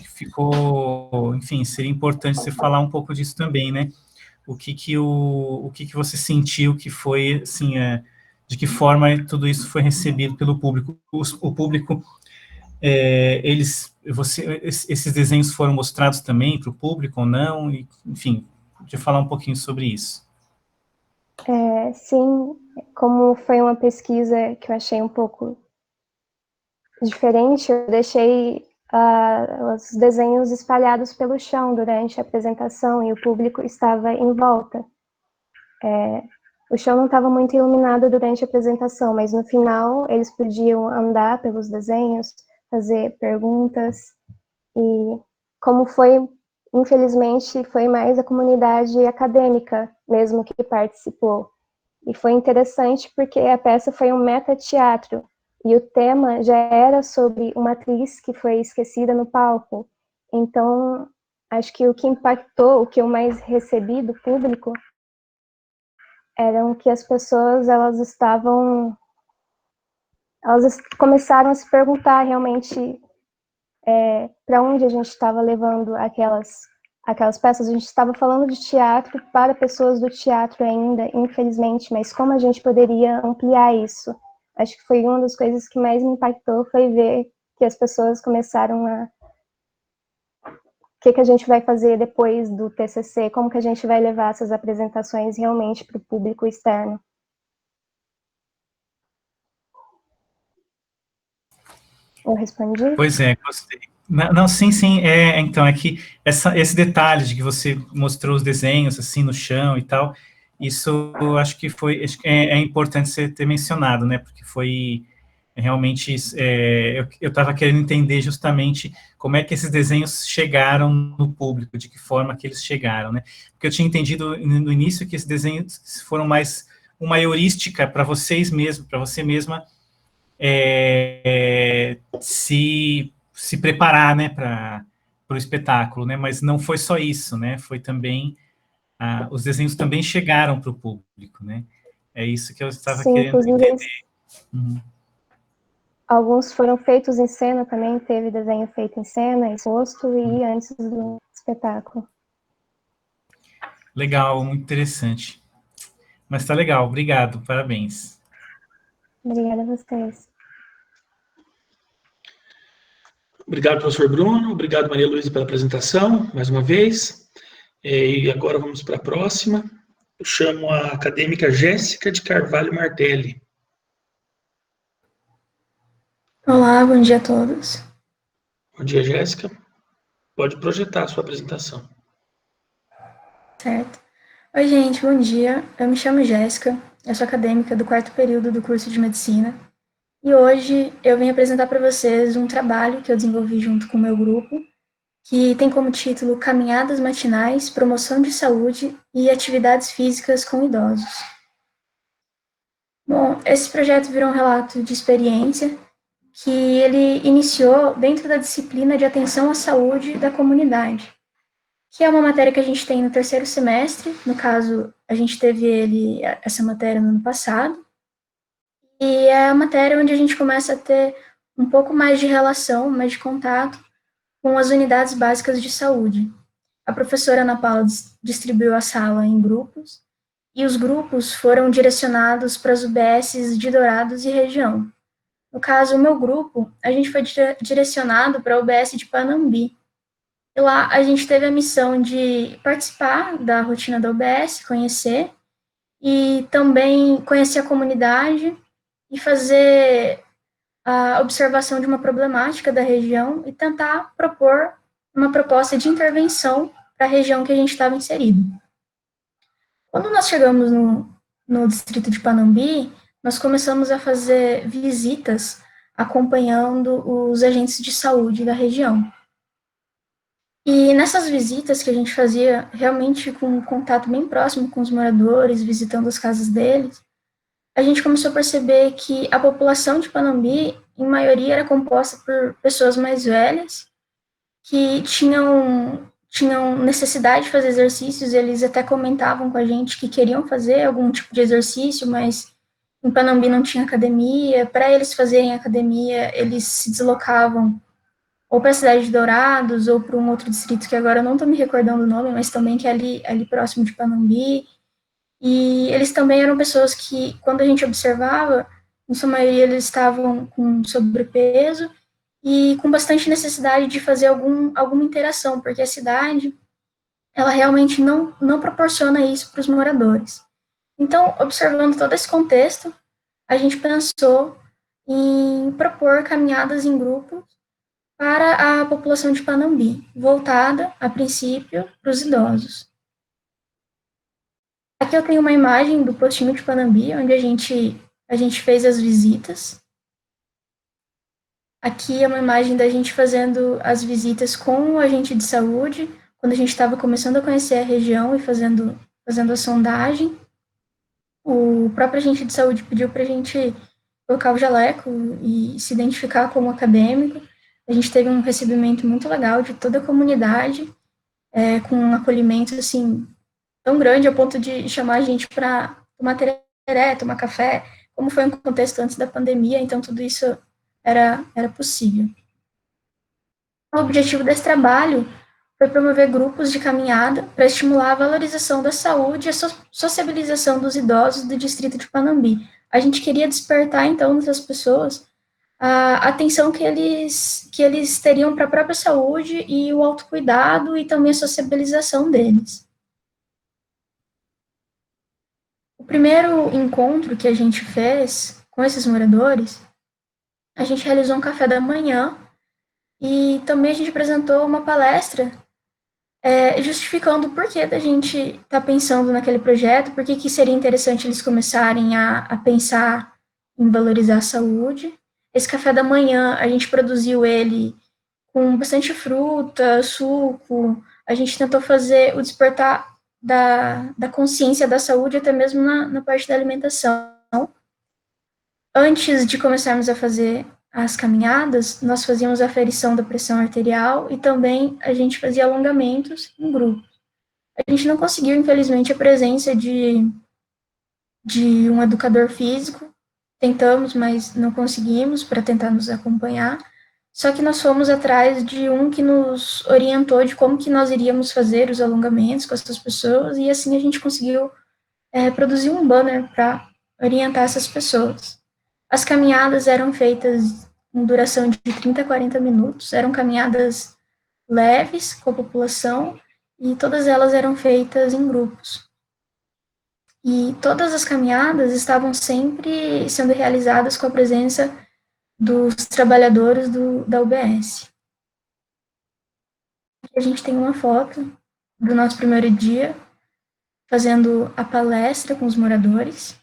que ficou, enfim, seria importante você falar um pouco disso também, né? O que você sentiu que foi, assim, de que forma tudo isso foi recebido pelo público? O público esses desenhos foram mostrados também para o público ou não? E, enfim, de falar um pouquinho sobre isso. Sim, como foi uma pesquisa que eu achei um pouco diferente, eu deixei os desenhos espalhados pelo chão durante a apresentação e o público estava em volta. O chão não estava muito iluminado durante a apresentação, mas no final eles podiam andar pelos desenhos, fazer perguntas, e como foi, infelizmente, foi mais a comunidade acadêmica mesmo que participou. E foi interessante porque a peça foi um meta-teatro, e o tema já era sobre uma atriz que foi esquecida no palco. Então, acho que o que impactou, o que eu mais recebi do público, eram que as pessoas, elas começaram a se perguntar realmente para onde a gente estava levando aquelas peças. A gente estava falando de teatro para pessoas do teatro ainda, infelizmente, mas como a gente poderia ampliar isso? Acho que foi uma das coisas que mais me impactou, foi ver que as pessoas começaram a... O que a gente vai fazer depois do TCC? Como que a gente vai levar essas apresentações realmente para o público externo? Eu respondi? Pois é, gostei. Não, sim, então, é que esse detalhe de que você mostrou os desenhos, assim, no chão e tal, isso eu acho que é importante você ter mencionado, né, porque foi realmente, eu estava querendo entender justamente como é que esses desenhos chegaram no público, de que forma que eles chegaram, né, porque eu tinha entendido no início que esses desenhos foram mais uma heurística para vocês mesmos, para você mesma, se preparar, né, para o espetáculo, né, mas não foi só isso, né, foi também, os desenhos também chegaram para o público, né, é isso que eu estava querendo entender. Alguns foram feitos em cena também, teve desenho feito em cena, exposto e antes do espetáculo. Legal, muito interessante. Mas tá legal, obrigado, parabéns. Obrigada a vocês. Obrigado, professor Bruno. Obrigado, Maria Luísa, pela apresentação, mais uma vez. E agora vamos para a próxima. Eu chamo a acadêmica Jéssica de Carvalho Martelli. Olá, bom dia a todos. Bom dia, Jéssica. Pode projetar a sua apresentação. Certo. Oi, gente, bom dia. Eu me chamo Jéssica, eu sou acadêmica do 4º período do curso de Medicina, e hoje eu venho apresentar para vocês um trabalho que eu desenvolvi junto com o meu grupo, que tem como título Caminhadas Matinais, Promoção de Saúde e Atividades Físicas com Idosos. Bom, esse projeto virou um relato de experiência que ele iniciou dentro da disciplina de atenção à saúde da comunidade, que é uma matéria que a gente tem no 3º semestre. No caso, a gente teve essa matéria no ano passado, e é a matéria onde a gente começa a ter um pouco mais de relação, mais de contato com as unidades básicas de saúde. A professora Ana Paula distribuiu a sala em grupos, e os grupos foram direcionados para as UBSs de Dourados e região. No caso, o meu grupo, a gente foi direcionado para a UBS de Panambi. E lá a gente teve a missão de participar da rotina da UBS, conhecer, e também conhecer a comunidade e fazer a observação de uma problemática da região e tentar propor uma proposta de intervenção para a região que a gente estava inserido. Quando nós chegamos no distrito de Panambi, nós começamos a fazer visitas acompanhando os agentes de saúde da região. E nessas visitas que a gente fazia realmente com um contato bem próximo com os moradores, visitando as casas deles, a gente começou a perceber que a população de Panambi, em maioria, era composta por pessoas mais velhas, que tinham necessidade de fazer exercícios. Eles até comentavam com a gente que queriam fazer algum tipo de exercício, mas em Panambi não tinha academia. Para eles fazerem academia, eles se deslocavam ou para a cidade de Dourados, ou para um outro distrito que agora eu não estou me recordando o nome, mas também que é ali próximo de Panambi. E eles também eram pessoas que, quando a gente observava, em sua maioria eles estavam com sobrepeso e com bastante necessidade de fazer alguma interação, porque a cidade, ela realmente não proporciona isso para os moradores. Então, observando todo esse contexto, a gente pensou em propor caminhadas em grupo para a população de Panambi, voltada, a princípio, para os idosos. Aqui eu tenho uma imagem do postinho de Panambi, onde a gente fez as visitas. Aqui é uma imagem da gente fazendo as visitas com o agente de saúde, quando a gente estava começando a conhecer a região e fazendo a sondagem. O próprio agente de saúde pediu para a gente colocar o jaleco e se identificar como acadêmico. A gente teve um recebimento muito legal de toda a comunidade, com um acolhimento, assim, tão grande, ao ponto de chamar a gente para tomar tereré, tomar café, como foi um contexto antes da pandemia, então tudo isso era possível. O objetivo desse trabalho foi promover grupos de caminhada para estimular a valorização da saúde e a sociabilização dos idosos do distrito de Panambi. A gente queria despertar, então, nessas pessoas a atenção que eles teriam para a própria saúde e o autocuidado e também a sociabilização deles. O primeiro encontro que a gente fez com esses moradores, a gente realizou um café da manhã e também a gente apresentou uma palestra justificando o porquê da gente estar pensando naquele projeto, por que seria interessante eles começarem a pensar em valorizar a saúde. Esse café da manhã, a gente produziu ele com bastante fruta, suco, a gente tentou fazer o despertar da consciência da saúde, até mesmo na parte da alimentação. Antes de começarmos a fazer as caminhadas, nós fazíamos a aferição da pressão arterial e também a gente fazia alongamentos em grupo. A gente não conseguiu, infelizmente, a presença de um educador físico, tentamos, mas não conseguimos para tentar nos acompanhar, só que nós fomos atrás de um que nos orientou de como que nós iríamos fazer os alongamentos com essas pessoas, e assim a gente conseguiu produzir um banner para orientar essas pessoas. As caminhadas eram feitas com duração de 30 a 40 minutos, eram caminhadas leves com a população, e todas elas eram feitas em grupos. E todas as caminhadas estavam sempre sendo realizadas com a presença dos trabalhadores da UBS. Aqui a gente tem uma foto do nosso primeiro dia, fazendo a palestra com os moradores.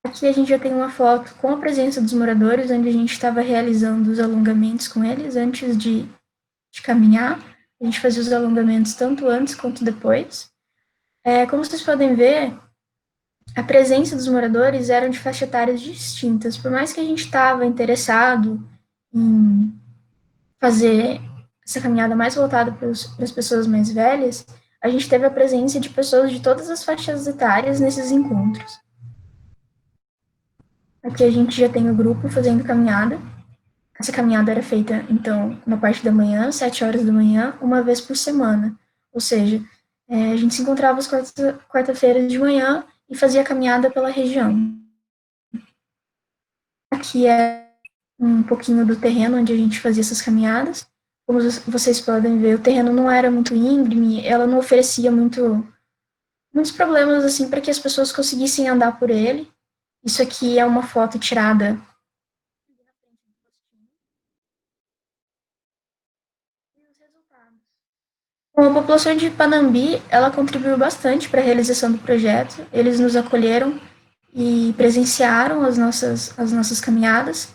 Aqui a gente já tem uma foto com a presença dos moradores, onde a gente estava realizando os alongamentos com eles antes de caminhar. A gente fazia os alongamentos tanto antes quanto depois. Como vocês podem ver, a presença dos moradores eram de faixa etárias distintas. Por mais que a gente estava interessado em fazer essa caminhada mais voltada para as pessoas mais velhas, a gente teve a presença de pessoas de todas as faixas etárias nesses encontros. Aqui a gente já tem o grupo fazendo caminhada. Essa caminhada era feita, então, na parte da manhã, 7 horas da manhã, uma vez por semana. Ou seja, a gente se encontrava às quarta-feiras de manhã e fazia a caminhada pela região. Aqui é um pouquinho do terreno onde a gente fazia essas caminhadas. Como vocês podem ver, o terreno não era muito íngreme, ela não oferecia muitos problemas assim para que as pessoas conseguissem andar por ele. Isso aqui é uma foto tirada Bom, a população de Panambi, ela contribuiu bastante para a realização do projeto. Eles nos acolheram e presenciaram as nossas caminhadas.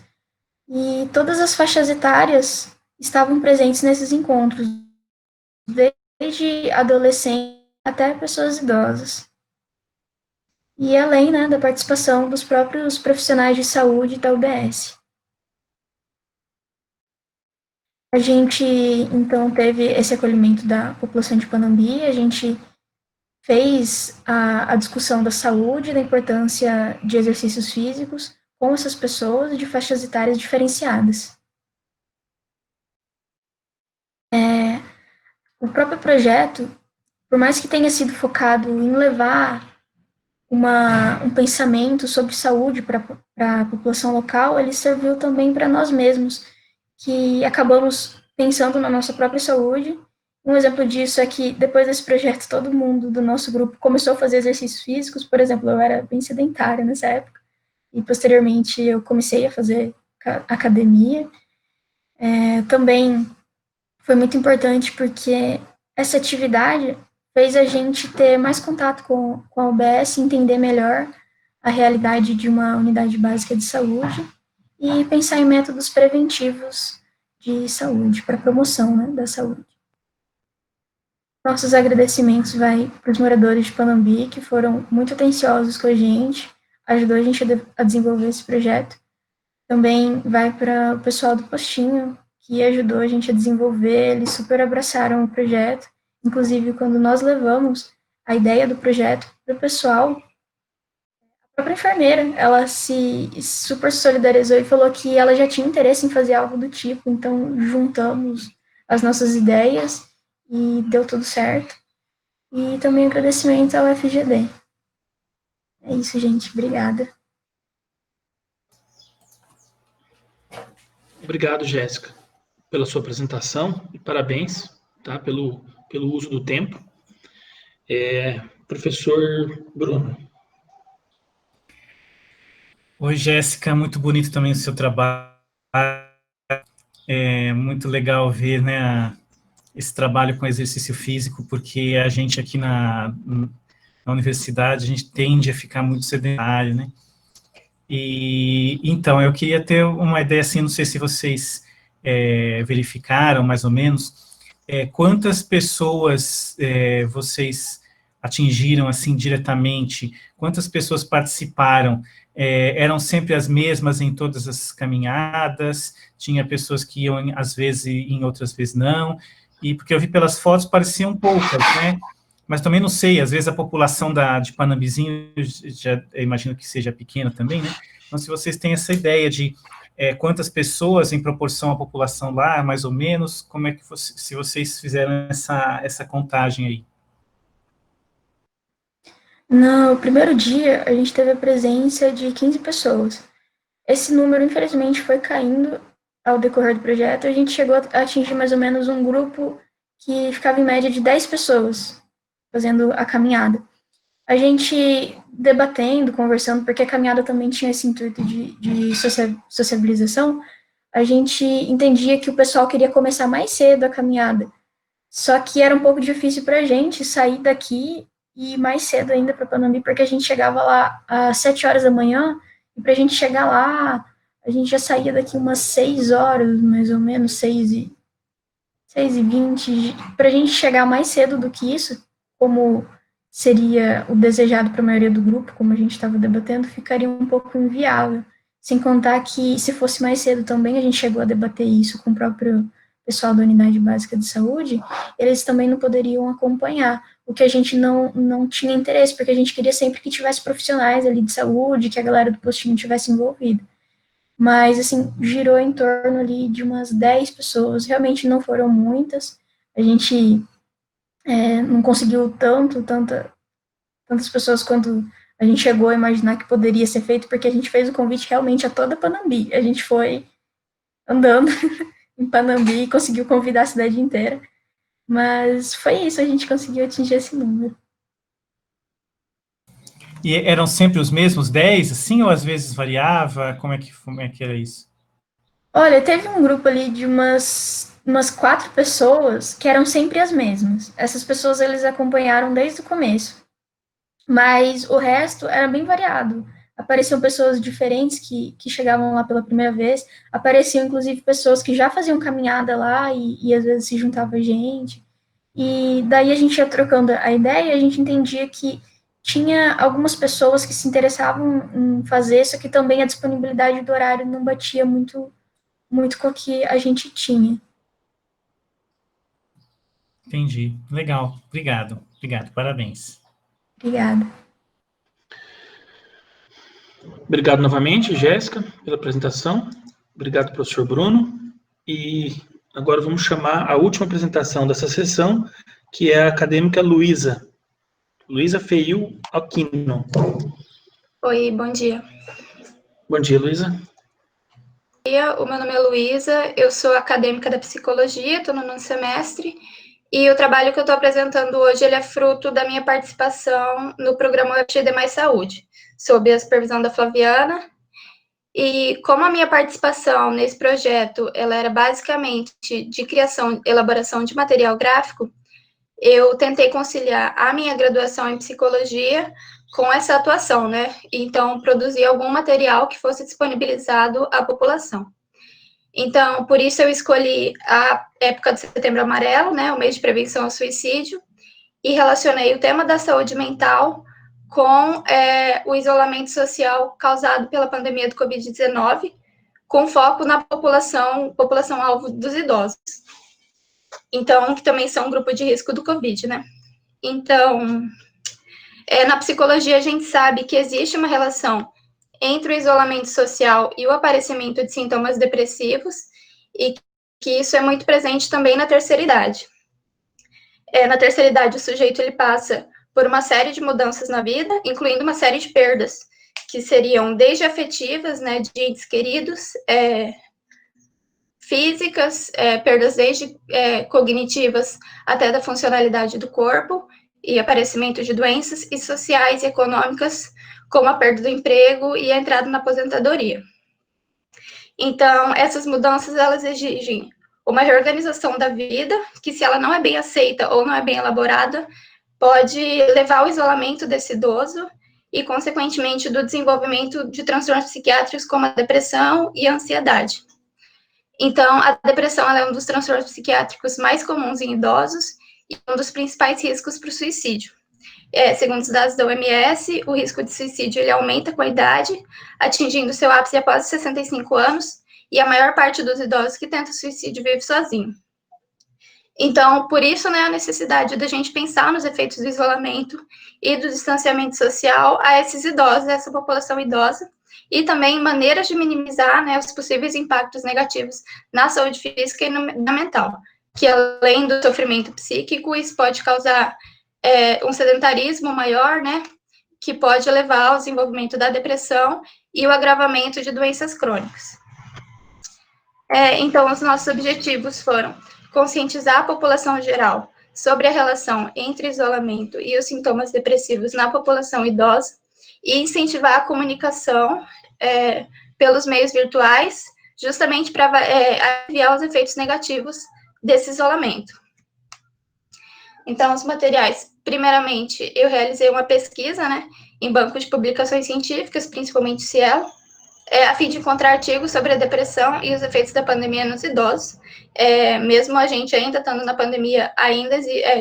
E todas as faixas etárias estavam presentes nesses encontros, desde adolescentes até pessoas idosas. E além, né, da participação dos próprios profissionais de saúde da UBS. A gente, então, teve esse acolhimento da população de Panambi, a gente fez a discussão da saúde, da importância de exercícios físicos com essas pessoas de faixas etárias diferenciadas. O próprio projeto, por mais que tenha sido focado em levar um pensamento sobre saúde para a população local, ele serviu também para nós mesmos, que acabamos pensando na nossa própria saúde. Um exemplo disso é que, depois desse projeto, todo mundo do nosso grupo começou a fazer exercícios físicos. Por exemplo, eu era bem sedentária nessa época, e posteriormente eu comecei a fazer academia. Também foi muito importante porque essa atividade fez a gente ter mais contato com a UBS, entender melhor a realidade de uma unidade básica de saúde e pensar em métodos preventivos de saúde, para promoção, né, da saúde. Nossos agradecimentos vai para os moradores de Panambi, que foram muito atenciosos com a gente, ajudou a gente a desenvolver esse projeto. Também vai para o pessoal do postinho, que ajudou a gente a desenvolver, eles super abraçaram o projeto. Inclusive, quando nós levamos a ideia do projeto para o pessoal, a própria enfermeira, ela se super solidarizou e falou que ela já tinha interesse em fazer algo do tipo, então juntamos as nossas ideias e deu tudo certo. E também agradecimento ao FGD. É isso, gente. Obrigada. Obrigado, Jéssica, pela sua apresentação e parabéns, tá, pelo uso do tempo. Professor Bruno. Oi, Jéssica, muito bonito também o seu trabalho. É muito legal ver, né, esse trabalho com exercício físico, porque a gente aqui na universidade, a gente tende a ficar muito sedentário, né? E então, eu queria ter uma ideia, assim, não sei se vocês verificaram, mais ou menos, quantas pessoas vocês atingiram, assim, diretamente, quantas pessoas participaram, eram sempre as mesmas em todas as caminhadas, tinha pessoas que iam, às vezes, e em outras vezes não, e porque eu vi pelas fotos, pareciam poucas, né? Mas também não sei, às vezes a população de Panambizinho, já imagino que seja pequena também, né? Então, se vocês têm essa ideia de quantas pessoas em proporção à população lá, mais ou menos, como é que se vocês fizeram essa contagem aí? No primeiro dia, a gente teve a presença de 15 pessoas. Esse número, infelizmente, foi caindo ao decorrer do projeto. A gente chegou a atingir mais ou menos um grupo que ficava em média de 10 pessoas fazendo a caminhada. A gente debatendo, conversando, porque a caminhada também tinha esse intuito de sociabilização, a gente entendia que o pessoal queria começar mais cedo a caminhada. Só que era um pouco difícil para a gente sair daqui e ir mais cedo ainda para Panambi, porque a gente chegava lá às 7 horas da manhã, e para a gente chegar lá, a gente já saía daqui umas 6 horas, mais ou menos, 6h20. Para a gente chegar mais cedo do que isso, como seria o desejado para a maioria do grupo, como a gente estava debatendo, ficaria um pouco inviável. Sem contar que, se fosse mais cedo também, a gente chegou a debater isso com o próprio pessoal da Unidade Básica de Saúde, eles também não poderiam acompanhar, o que a gente não tinha interesse, porque a gente queria sempre que tivesse profissionais ali de saúde, que a galera do postinho tivesse envolvida. Mas, assim, girou em torno ali de umas 10 pessoas, realmente não foram muitas, a gente não conseguiu tantas pessoas quanto a gente chegou a imaginar que poderia ser feito, porque a gente fez o convite realmente a toda Panambi. A gente foi andando em Panambi e conseguiu convidar a cidade inteira. Mas foi isso, a gente conseguiu atingir esse número. E eram sempre os mesmos 10, assim, ou às vezes variava? Como é que era isso? Olha, teve um grupo ali de umas 4 pessoas que eram sempre as mesmas. Essas pessoas, eles acompanharam desde o começo. Mas o resto era bem variado. Apareciam pessoas diferentes que chegavam lá pela primeira vez, apareciam, inclusive, pessoas que já faziam caminhada lá e às vezes se juntava a gente. E daí a gente ia trocando a ideia e a gente entendia que tinha algumas pessoas que se interessavam em fazer, só que também a disponibilidade do horário não batia muito com o que a gente tinha. Entendi. Legal. Obrigado. Parabéns. Obrigada. Obrigado novamente, Jéssica, pela apresentação. Obrigado, professor Bruno. E agora vamos chamar a última apresentação dessa sessão, que é a acadêmica Luísa. Luísa Feiu Aquino. Oi, bom dia. Bom dia, Luísa. O meu nome é Luísa, eu sou acadêmica da psicologia, estou no 9º semestre, e o trabalho que eu estou apresentando hoje, ele é fruto da minha participação no programa UFGD Mais Saúde, sob a supervisão da Flaviana. E como a minha participação nesse projeto, ela era basicamente de criação, elaboração de material gráfico, eu tentei conciliar a minha graduação em psicologia com essa atuação, né? Então, produzir algum material que fosse disponibilizado à população. Então, por isso eu escolhi a época do Setembro Amarelo, né, o mês de prevenção ao suicídio, e relacionei o tema da saúde mental com o isolamento social causado pela pandemia do Covid-19, com foco na população-alvo dos idosos. Então, que também são um grupo de risco do Covid, né? Então, na psicologia a gente sabe que existe uma relação entre o isolamento social e o aparecimento de sintomas depressivos, e que isso é muito presente também na terceira idade. Na terceira idade, o sujeito ele passa por uma série de mudanças na vida, incluindo uma série de perdas, que seriam desde afetivas, né, de entes queridos, físicas, perdas desde cognitivas até da funcionalidade do corpo, e aparecimento de doenças, e sociais e econômicas, como a perda do emprego e a entrada na aposentadoria. Então, essas mudanças, elas exigem uma reorganização da vida, que se ela não é bem aceita ou não é bem elaborada, pode levar ao isolamento desse idoso e, consequentemente, do desenvolvimento de transtornos psiquiátricos como a depressão e a ansiedade. Então, a depressão ela é um dos transtornos psiquiátricos mais comuns em idosos e um dos principais riscos para o suicídio. Segundo os dados da OMS, o risco de suicídio ele aumenta com a idade, atingindo seu ápice após os 65 anos, e a maior parte dos idosos que tentam suicídio vive sozinho. Então, por isso, né, a necessidade da gente pensar nos efeitos do isolamento e do distanciamento social a esses idosos, a essa população idosa, e também maneiras de minimizar, né, os possíveis impactos negativos na saúde física e na mental, que além do sofrimento psíquico, isso pode causar um sedentarismo maior, né, que pode levar ao desenvolvimento da depressão e o agravamento de doenças crônicas. Então, os nossos objetivos foram conscientizar a população geral sobre a relação entre isolamento e os sintomas depressivos na população idosa e incentivar a comunicação pelos meios virtuais, justamente para aliviar os efeitos negativos desse isolamento. Então, os materiais, primeiramente, eu realizei uma pesquisa, né, em banco de publicações científicas, principalmente Cielo, a fim de encontrar artigos sobre a depressão e os efeitos da pandemia nos idosos. Mesmo a gente ainda estando na pandemia,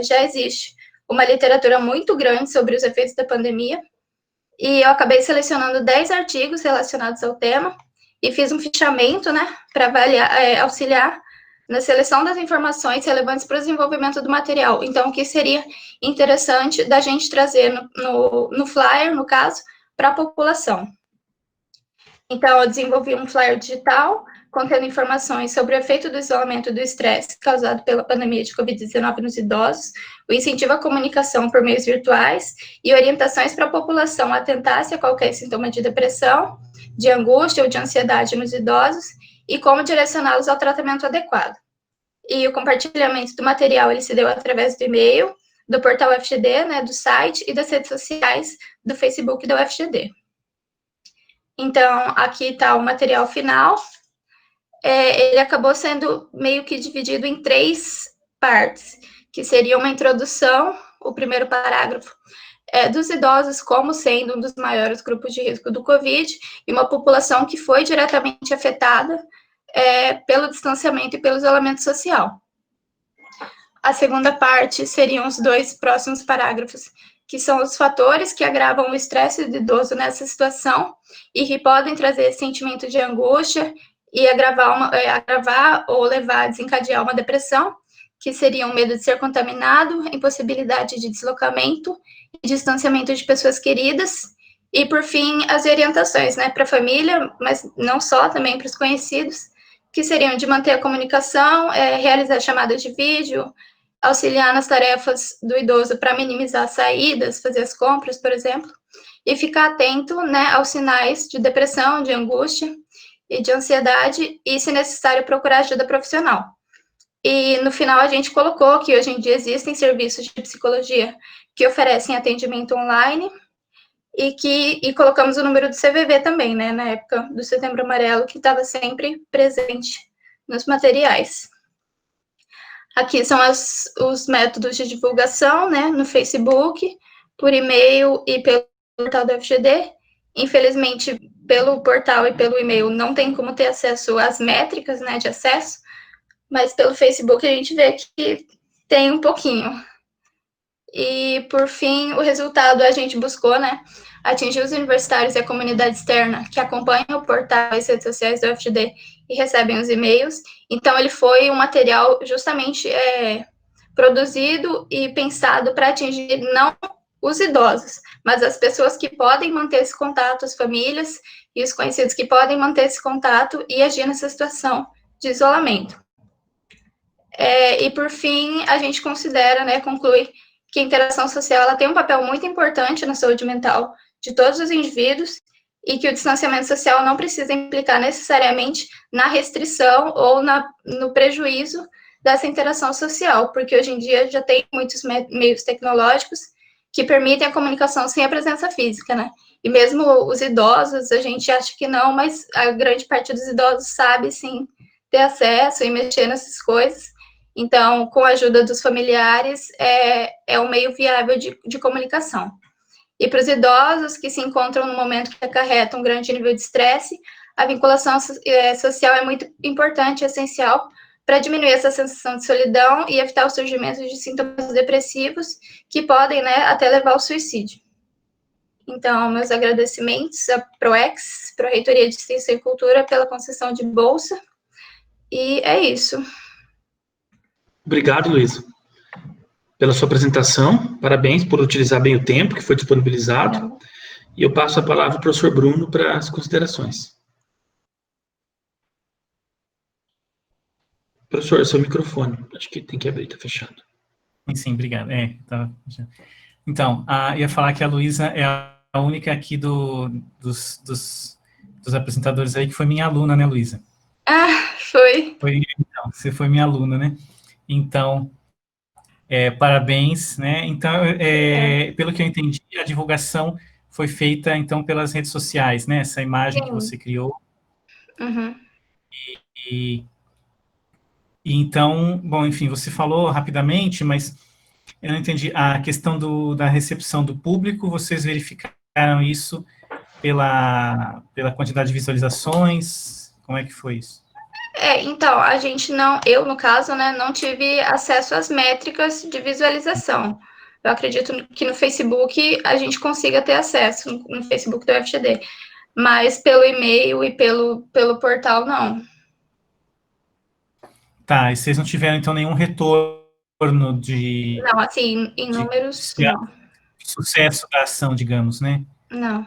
já existe uma literatura muito grande sobre os efeitos da pandemia, e eu acabei selecionando 10 artigos relacionados ao tema, e fiz um fichamento, né, para auxiliar na seleção das informações relevantes para o desenvolvimento do material. Então, o que seria interessante da gente trazer no flyer, no caso, para a população. Então, eu desenvolvi um flyer digital, contendo informações sobre o efeito do isolamento e do estresse causado pela pandemia de Covid-19 nos idosos, o incentivo à comunicação por meios virtuais e orientações para a população atentar-se a qualquer sintoma de depressão, de angústia ou de ansiedade nos idosos e como direcioná-los ao tratamento adequado. E o compartilhamento do material, ele se deu através do e-mail, do portal UFGD, né, do site e das redes sociais do Facebook da UFGD. Então, aqui está o material final. Ele acabou sendo meio que dividido em 3 partes, que seria uma introdução, o primeiro parágrafo, dos idosos como sendo um dos maiores grupos de risco do Covid e uma população que foi diretamente afetada pelo distanciamento e pelo isolamento social. A segunda parte seriam os 2 próximos parágrafos, que são os fatores que agravam o estresse do idoso nessa situação e que podem trazer sentimento de angústia e agravar ou levar a desencadear uma depressão, que seriam o medo de ser contaminado, impossibilidade de deslocamento e distanciamento de pessoas queridas, e, por fim, as orientações, né, para a família, mas não só, também para os conhecidos, que seriam de manter a comunicação, realizar chamadas de vídeo, auxiliar nas tarefas do idoso para minimizar as saídas, fazer as compras, por exemplo, e ficar atento, né, aos sinais de depressão, de angústia e de ansiedade, e, se necessário, procurar ajuda profissional. E, no final, a gente colocou que hoje em dia existem serviços de psicologia que oferecem atendimento online, e colocamos o número do CVV também, né, na época do Setembro Amarelo, que estava sempre presente nos materiais. Aqui são os métodos de divulgação, né, no Facebook, por e-mail e pelo portal do FGD. Infelizmente, pelo portal e pelo e-mail não tem como ter acesso às métricas, né, de acesso, mas pelo Facebook a gente vê que tem um pouquinho. E, por fim, o resultado a gente buscou, né, atingir os universitários e a comunidade externa que acompanham o portal e as redes sociais do FGD e recebem os e-mails. Então, ele foi um material justamente produzido e pensado para atingir não os idosos, mas as pessoas que podem manter esse contato, as famílias e os conhecidos que podem manter esse contato e agir nessa situação de isolamento. E, por fim, a gente considera, né, conclui que a interação social ela tem um papel muito importante na saúde mental de todos os indivíduos e que o distanciamento social não precisa implicar necessariamente na restrição ou no prejuízo dessa interação social, porque hoje em dia já tem muitos meios tecnológicos que permitem a comunicação sem a presença física, né? E mesmo os idosos, a gente acha que não, mas a grande parte dos idosos sabe, sim, ter acesso e mexer nessas coisas. Então, com a ajuda dos familiares, é um meio viável de comunicação. E para os idosos que se encontram no momento que acarreta um grande nível de estresse, a vinculação social é muito importante, essencial, para diminuir essa sensação de solidão e evitar o surgimento de sintomas depressivos que podem, né, até levar ao suicídio. Então, meus agradecimentos à PROEX, Pró-Reitoria de Ciência e Cultura, pela concessão de bolsa. E é isso. Obrigado, Luísa, pela sua apresentação. Parabéns por utilizar bem o tempo que foi disponibilizado. E eu passo a palavra ao professor Bruno para as considerações. Professor, seu microfone. Acho que tem que abrir, está fechado. Sim, obrigado. Então, eu ia falar que a Luísa é a única aqui dos apresentadores aí que foi minha aluna, né, Luísa? Foi. Então, você foi minha aluna, né? Então, parabéns, né? Então, pelo que eu entendi, a divulgação foi feita, então, pelas redes sociais, né? Essa imagem que você criou. Uhum. E então, bom, enfim, você falou rapidamente, mas eu não entendi. A questão da recepção do público, vocês verificaram isso pela quantidade de visualizações? Como é que foi isso? Então, a gente não, eu, no caso, né, não tive acesso às métricas de visualização. Eu acredito que no Facebook a gente consiga ter acesso, no Facebook do FGD, mas pelo e-mail e pelo portal, não. Tá, e vocês não tiveram, então, nenhum retorno de... Não, assim, em números, não. Sucesso da ação, digamos, né? Não.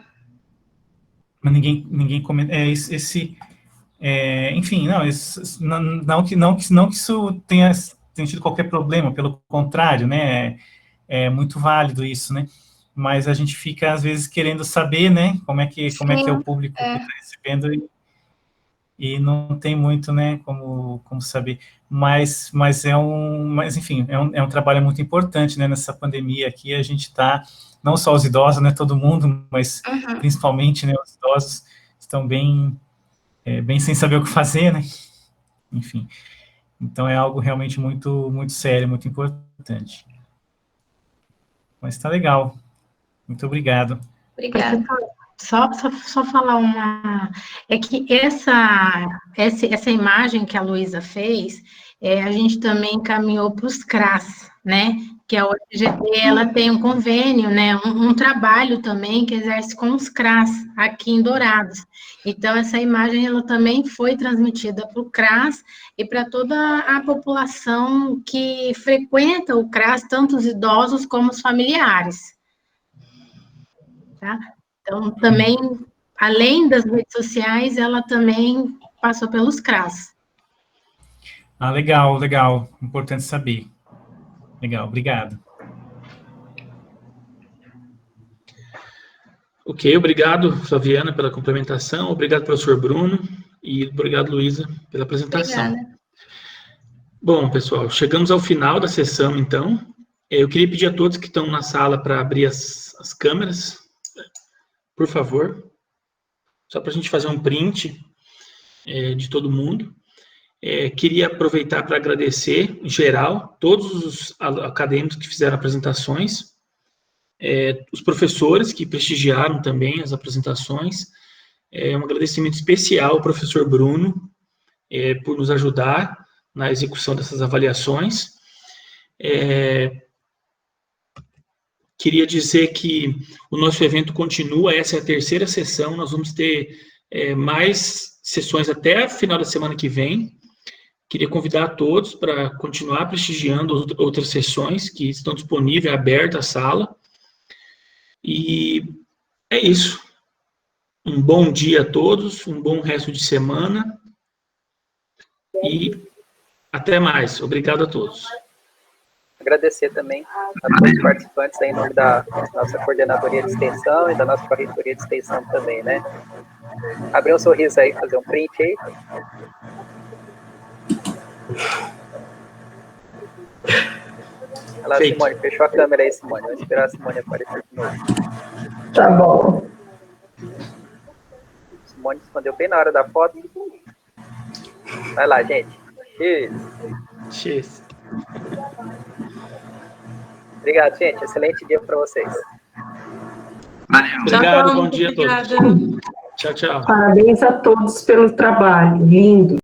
Mas ninguém comenta... enfim, não que isso tenha tido qualquer problema, pelo contrário, né? É muito válido isso, né? Mas a gente fica, às vezes, querendo saber, né? Como é que é o público que está recebendo e não tem muito, né, como saber, mas enfim, é um trabalho muito importante, né, nessa pandemia aqui, a gente está, não só os idosos, né, todo mundo, mas principalmente, né, os idosos estão bem sem saber o que fazer, né, enfim, então é algo realmente muito, muito sério, muito importante. Mas está legal, muito obrigado. Obrigada. Só falar é que essa imagem que a Luísa fez, a gente também encaminhou para os CRAS, né, que a UFGD, ela tem um convênio, né, um trabalho também que exerce com os CRAS, aqui em Dourados. Então, essa imagem, ela também foi transmitida para o CRAS e para toda a população que frequenta o CRAS, tanto os idosos como os familiares. Tá? Então, também, além das redes sociais, ela também passou pelos CRAS. Legal, importante saber. Legal, obrigado. Ok, obrigado, Flaviana, pela complementação, obrigado, professor Bruno, e obrigado, Luísa, pela apresentação. Obrigada. Bom, pessoal, chegamos ao final da sessão, então. Eu queria pedir a todos que estão na sala para abrir as câmeras, por favor, só para a gente fazer um print de todo mundo. Queria aproveitar para agradecer, em geral, todos os acadêmicos que fizeram apresentações, os professores que prestigiaram também as apresentações, um agradecimento especial ao professor Bruno por nos ajudar na execução dessas avaliações. Queria dizer que o nosso evento continua, essa é a terceira sessão, nós vamos ter mais sessões até a final da semana que vem. Queria convidar a todos para continuar prestigiando outras sessões que estão disponíveis, aberta a sala. E é isso. Um bom dia a todos, um bom resto de semana e até mais. Obrigado a todos. Agradecer também a todos os participantes aí, em nome da nossa coordenadoria de extensão e da nossa corretoria de extensão também, né? Abrir um sorriso aí, fazer um print aí. Olha lá, Simone, fechou a câmera aí, Simone. Vamos esperar a Simone aparecer de novo. Tá bom. Simone respondeu bem na hora da foto. Vai lá, gente. X. Obrigado, gente. Excelente dia para vocês. Valeu. Obrigado, bom dia a todos. Tchau, tchau. Parabéns a todos pelo trabalho. Lindo.